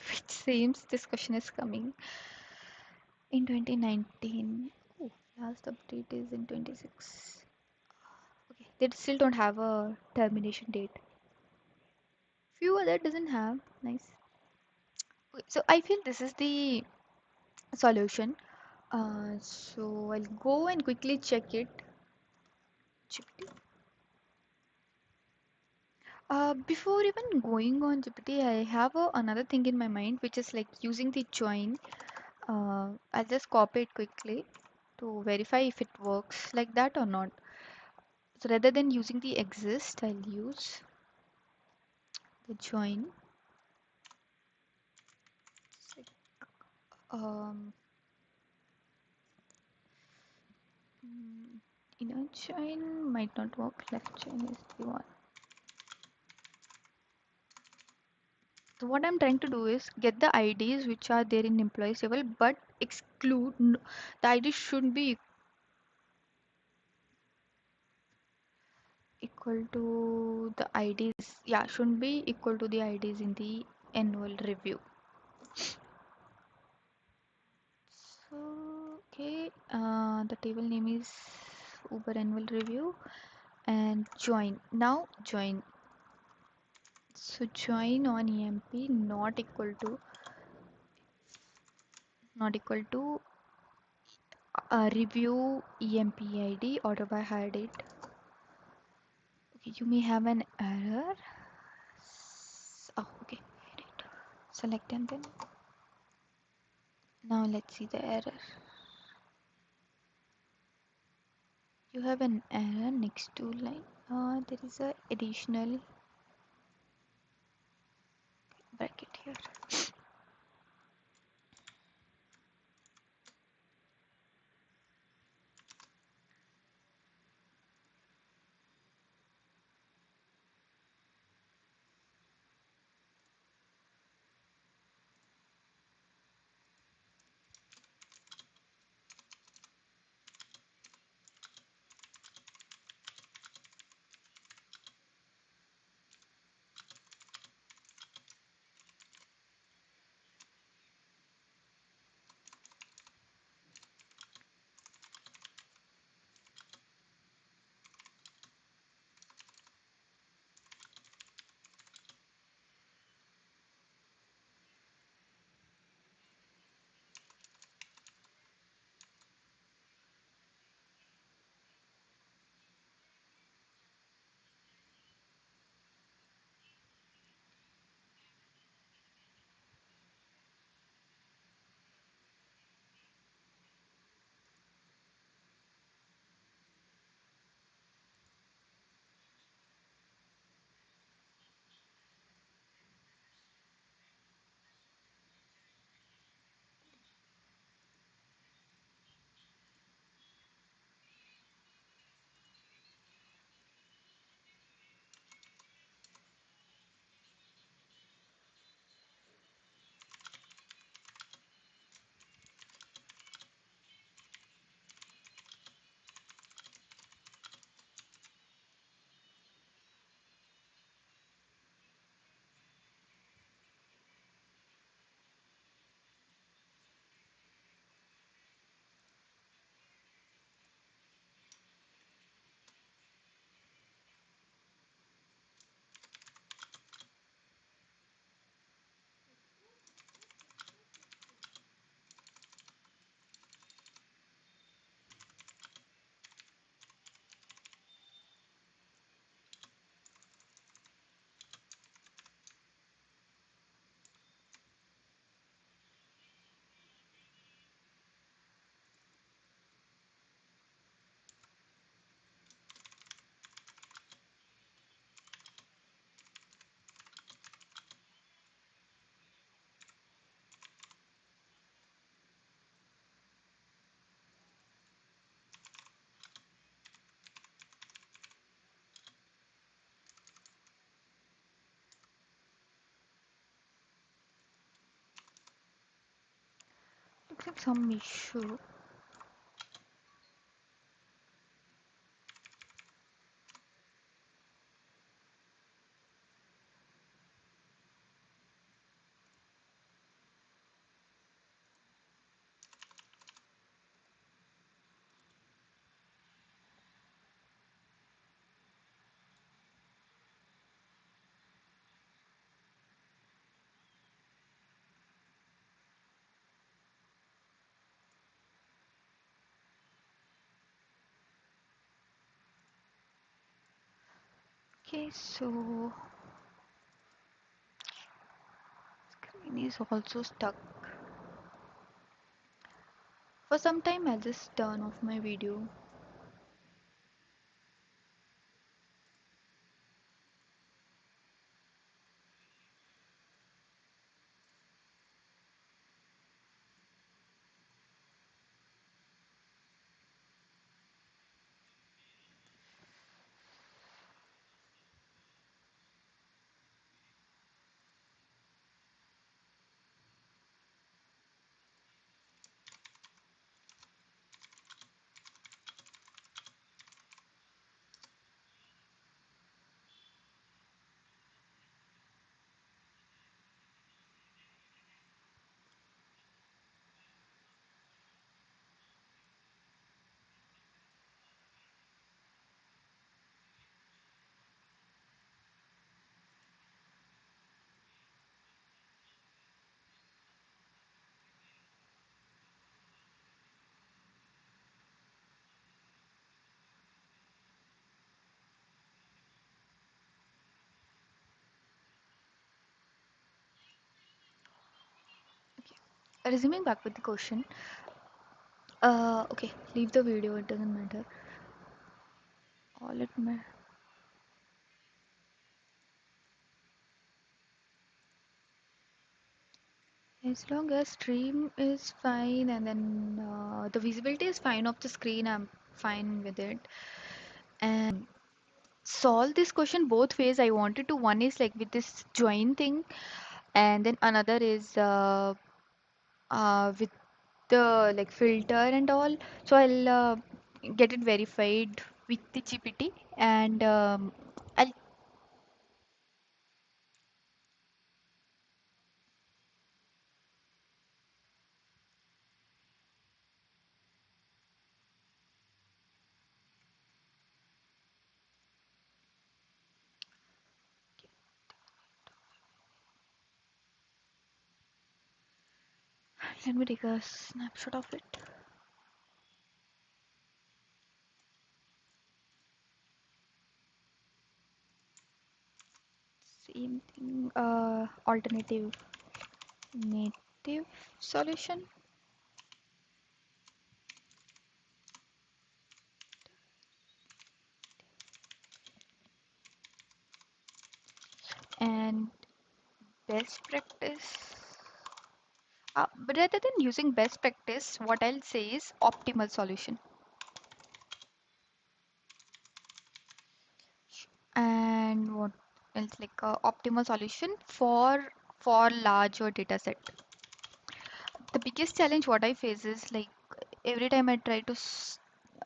which seems this question is coming in 2019. Oh, last update is in 26. Okay, they still don't have a termination date. Few other doesn't have. Nice. Okay, so I feel this is the solution. So I'll go and quickly check it. GPT. Before even going on GPT, I have another thing in my mind, which is like using the join. I'll just copy it quickly to verify if it works like that or not. So rather than using the exist, I'll use the join. Um, inner join might not work. Left join is the one. So what I'm trying to do is get the IDs which are there in employees table, but exclude the IDs should be equal to the IDs. Yeah, shouldn't be equal to the IDs in the annual review. So okay, the table name is Uber annual review and join. Now join. So join on EMP not equal to review EMP ID order by hire date. Okay, you may have an error. Oh, okay. Edit. Select and then. Now let's see the error. You have an error next to line. There is a additional bracket here. Looks like some issue. Okay, so screen is also stuck. For some time, I'll just turn off my video. Resuming back with the question. Okay, leave the video, it doesn't matter. All it matters. As long as stream is fine and then the visibility is fine of the screen, I'm fine with it. And solve this question both ways. I wanted to, one is like with this join thing, and then another is with the like filter and all. So I'll get it verified with the GPT, and I'll let me take a snapshot of it. Same thing, alternative native solution. And best practice. But rather than using best practice, what I'll say is optimal solution. And what else, like optimal solution for larger data set. The biggest challenge what I face is like every time I try to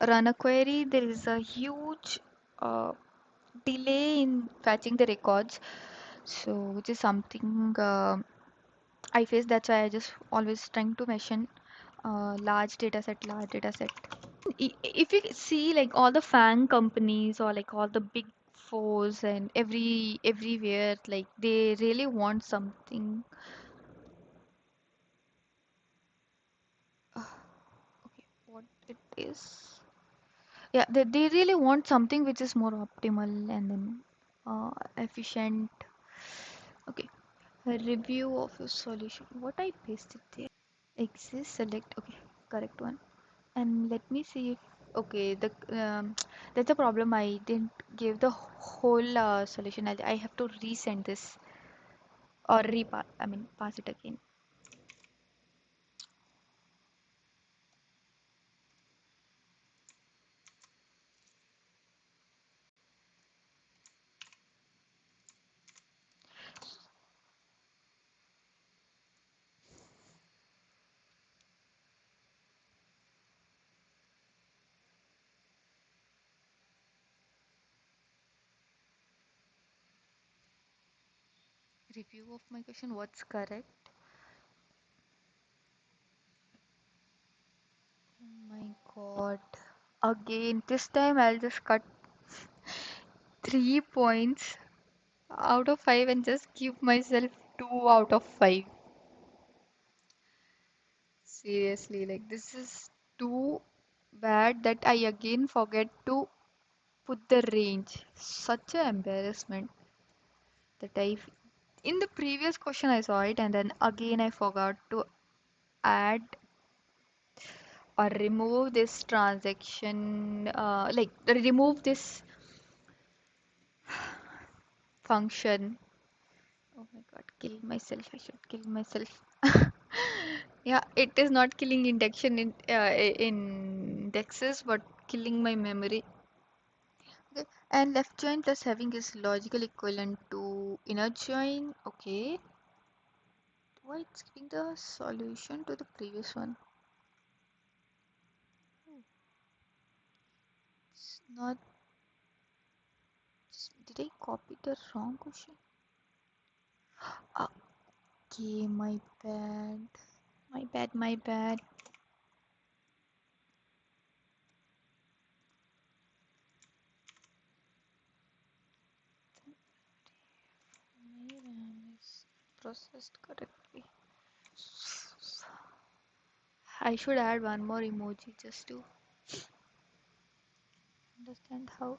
run a query, there is a huge uh, delay in fetching the records. So which is something I face. That's why I just always trying to mention large data set, large data set. If you see like all the FANG companies or like all the big fours and everywhere, like they really want something. Okay, what it is? Yeah, they really want something which is more optimal and then efficient. Okay, a review of your solution. What I pasted there? Exist, select. Okay, correct one. And let me see if okay the that's a problem. I didn't give the whole solution. I have to resend this or pass it again. Review of my question. What's correct? Oh my God. Again, this time I'll just cut 3 points out of 5 and just give myself 2 out of 5. Seriously, like this is too bad that I again forget to put the range. Such a embarrassment that I in the previous question I saw it and then again I forgot to add or remove this transaction like remove this function. Oh my god, kill myself. I should kill myself. Yeah, it is not killing induction in indexes, but killing my memory. Okay, and left join plus having is logical equivalent to inner join. Okay, why it's giving the solution to the previous one? It's not. Did I copy the wrong question? Okay, my bad. My bad. My bad. My RAM is processed correctly. I should add one more emoji just to understand how.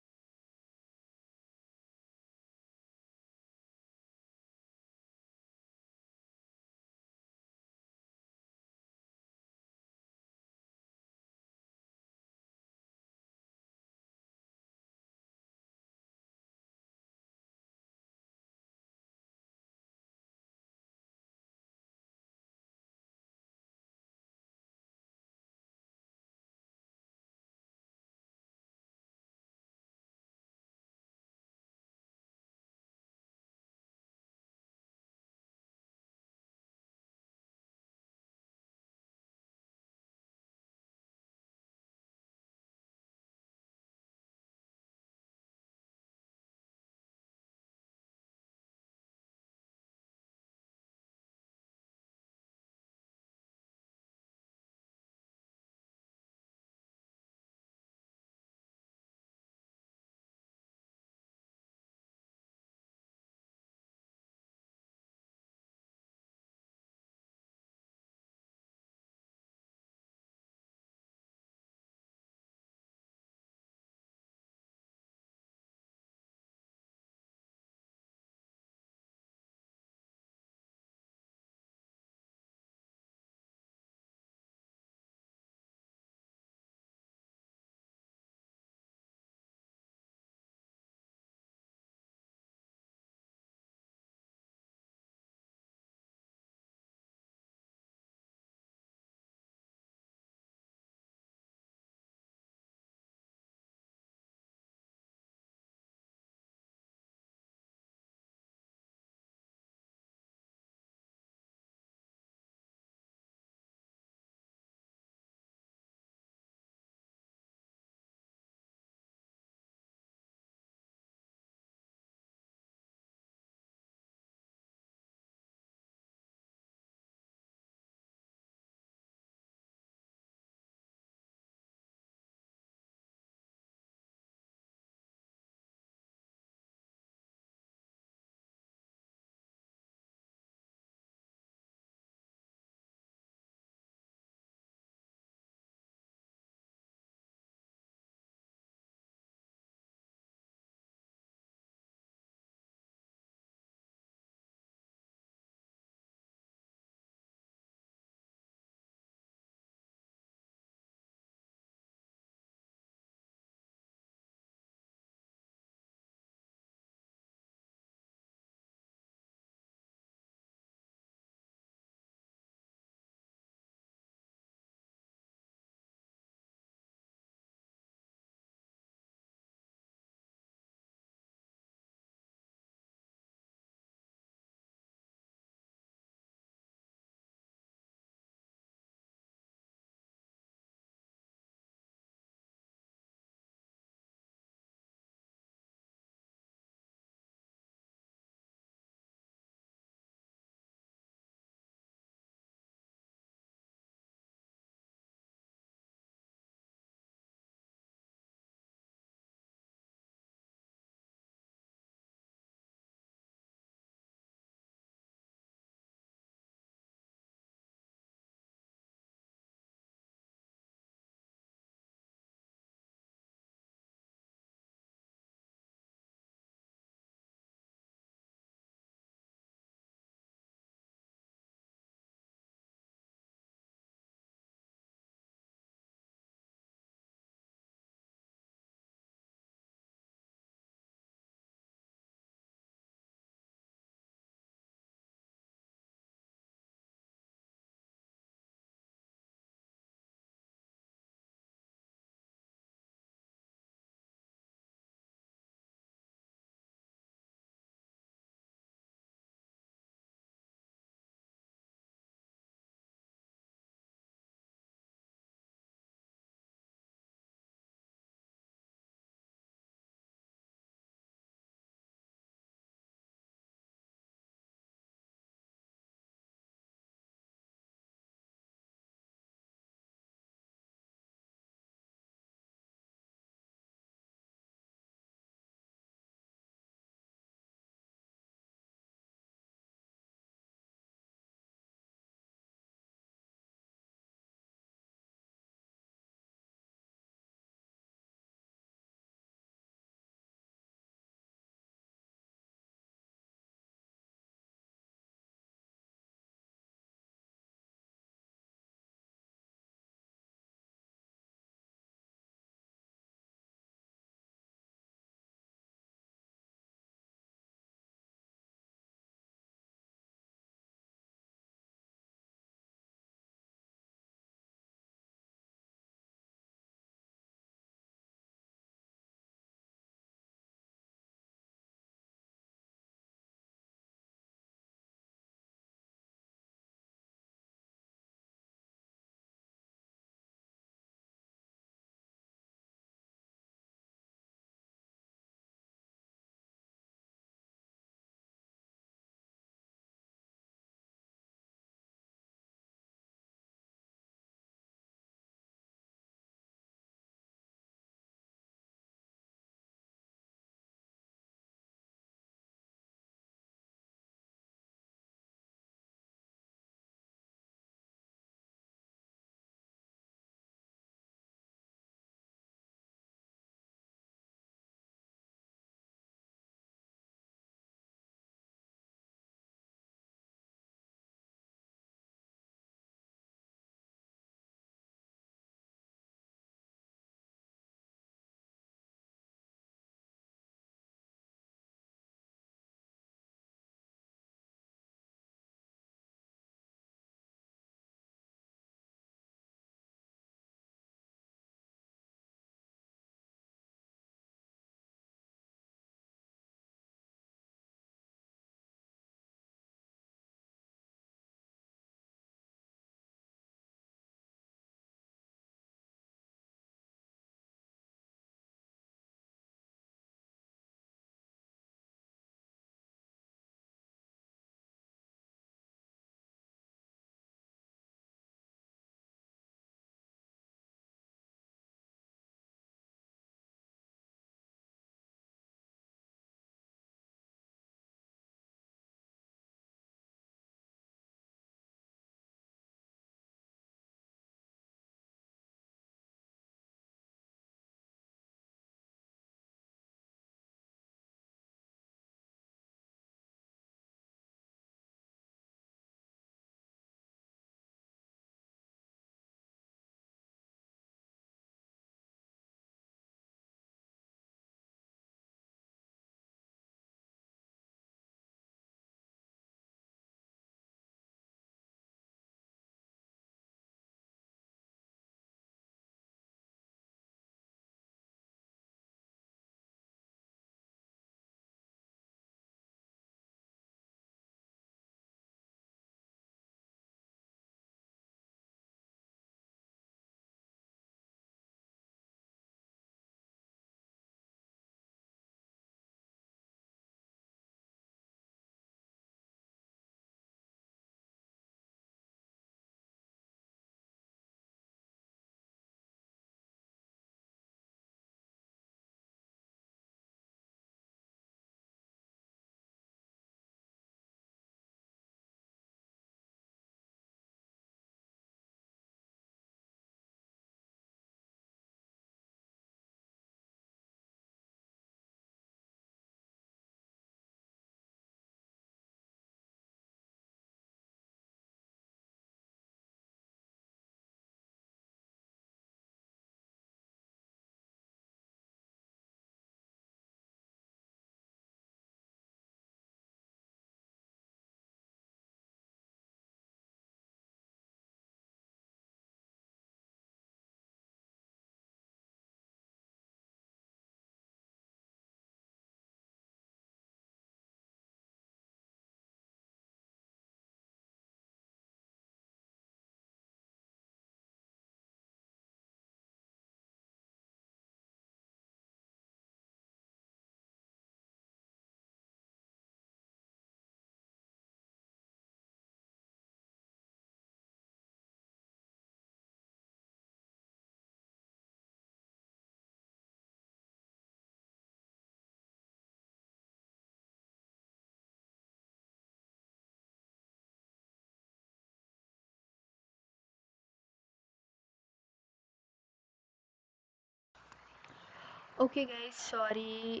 Okay, guys, sorry.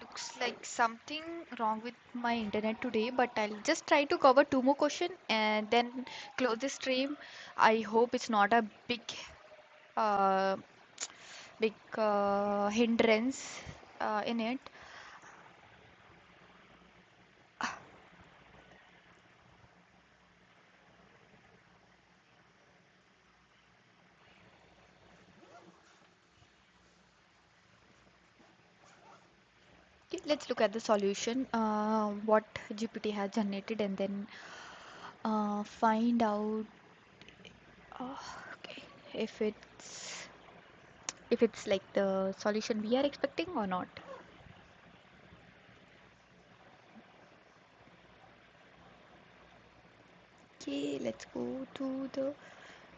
Looks like something wrong with my internet today, but I'll just try to cover two more questions and then close the stream. I hope it's not a uh, big hindrance in it. Okay, let's look at the solution, what GPT has generated, and then find out uh, okay, if it's like the solution we are expecting or not. Okay, let's go to the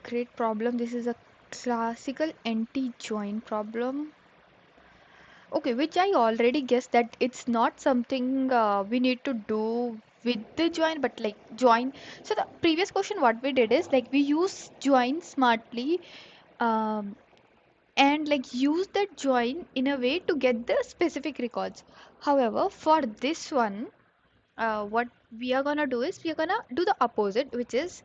great problem. This is a classical anti-join problem. Okay, which I already guessed that it's not something we need to do with the join, but like join. So the previous question what we did is like we use join smartly, um, and like use that join in a way to get the specific records. However, for this one, what we are gonna do is we are gonna do the opposite, which is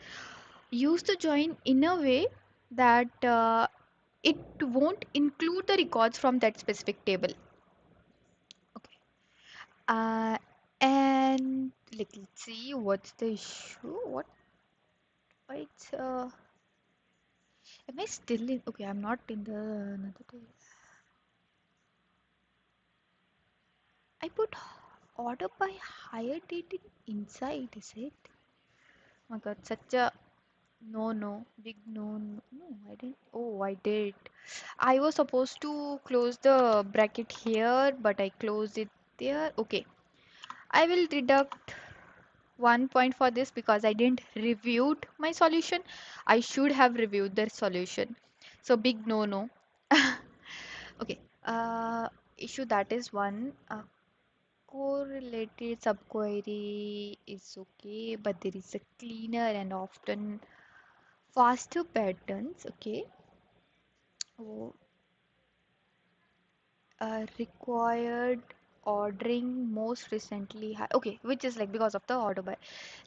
use the join in a way that it won't include the records from that specific table. Okay. Uh, and like, let's see what's the issue. What? Why it's am I still in? Okay, I'm not in the another day. I put order by higher date inside. Is it? Oh my God, such a big no. I didn't. Oh, I did. I was supposed to close the bracket here, but I closed it there. Okay, I will deduct 1 point for this because I didn't reviewed my solution. I should have reviewed the solution. So big no. Okay. Issue that is one. Correlated subquery is okay, but there is a cleaner and often faster patterns. Okay. Oh, required ordering most recently okay, which is like because of the order by.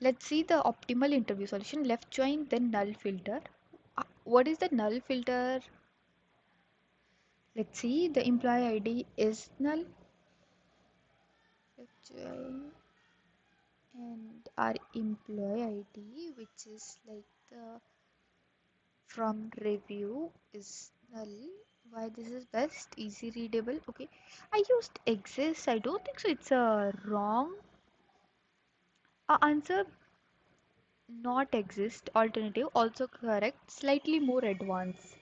Let's see the optimal interview solution. Left join, then null filter. What is the null filter? Let's see, the employee ID is null. Left join and our employee ID, which is like the from review, is null. Why this is best? Easy readable. Okay, I used exists. I don't think so. It's a wrong answer. Not exist. Alternative also correct. Slightly more advanced.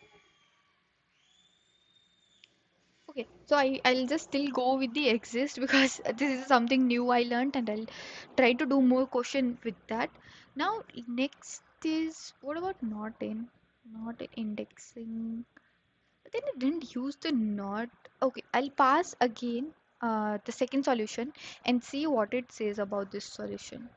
Okay, so I'll just still go with the exist because this is something new I learned and I'll try to do more question with that. Now next is what about not in? Not in indexing. But then it didn't use the not. Okay, I'll pass again the second solution and see what it says about this solution.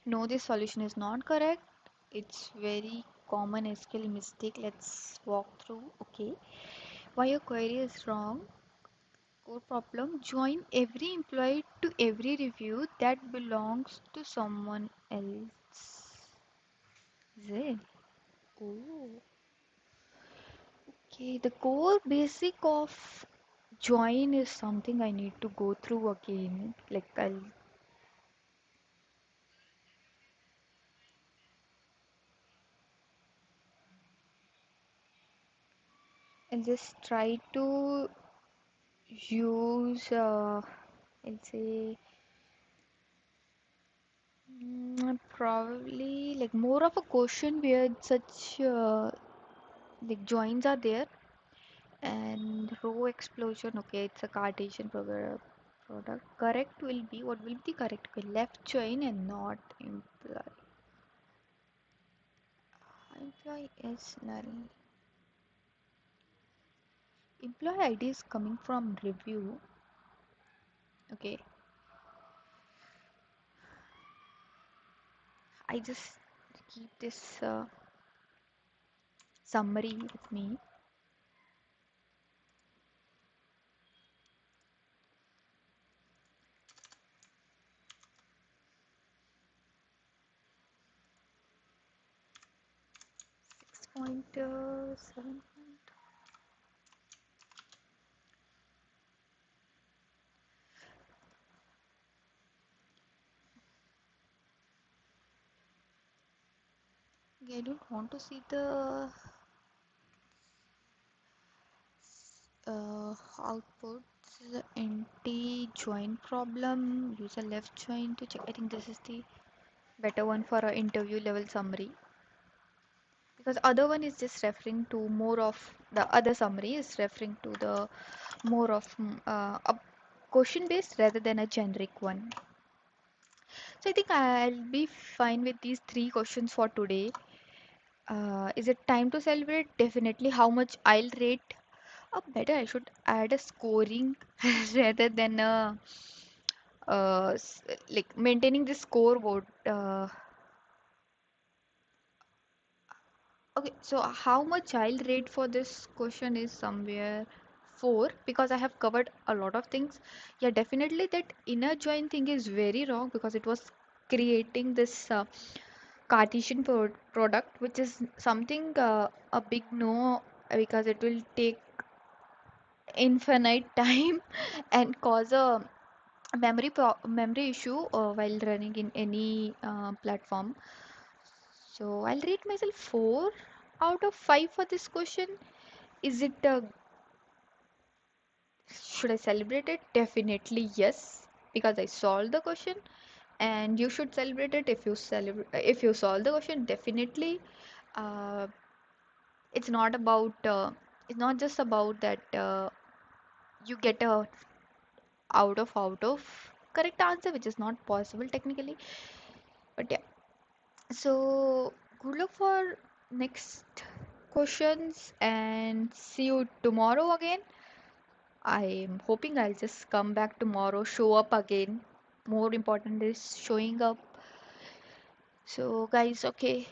No, this solution is not correct. It's very common SQL mistake. Let's walk through. Okay. Why your query is wrong? Core problem. Join every employee to every review that belongs to someone else. Is it? Oh. Okay. The core basic of join is something I need to go through again. Like I'll just try to use let's say probably like more of a question where such like joins are there and row explosion. Okay, it's a Cartesian product. Correct will be what will be the correct? Okay, left join and not imply. Employee is null. Employee ID is coming from review. Okay, I just keep this summary with me. Point 7. Okay, I don't want to see the outputs. Anti join problem. Use a left join to check. I think this is the better one for a interview level summary, because other one is just referring to more of the other summary is referring to the more of a question based rather than a generic one. So I think I'll be fine with these three questions for today. Is it time to celebrate? Definitely. How much I'll rate? Better I should add a scoring rather than a like maintaining the scoreboard. Okay, so how much I'll rate for this question is somewhere 4, because I have covered a lot of things. Yeah, definitely that inner join thing is very wrong, because it was creating this Cartesian product, which is something a big no, because it will take infinite time and cause a memory issue while running in any platform. So I'll rate myself 4 out of 5 for this question. Is it should I celebrate it? Definitely yes, because I solved the question, and you should celebrate it if you solve the question. Definitely, uh, it's not about it's not just about that you get a out of correct answer, which is not possible technically. But yeah, so good luck for next questions, and see you tomorrow again. I'm hoping I'll just come back tomorrow, show up again. More important is showing up. So, guys, okay.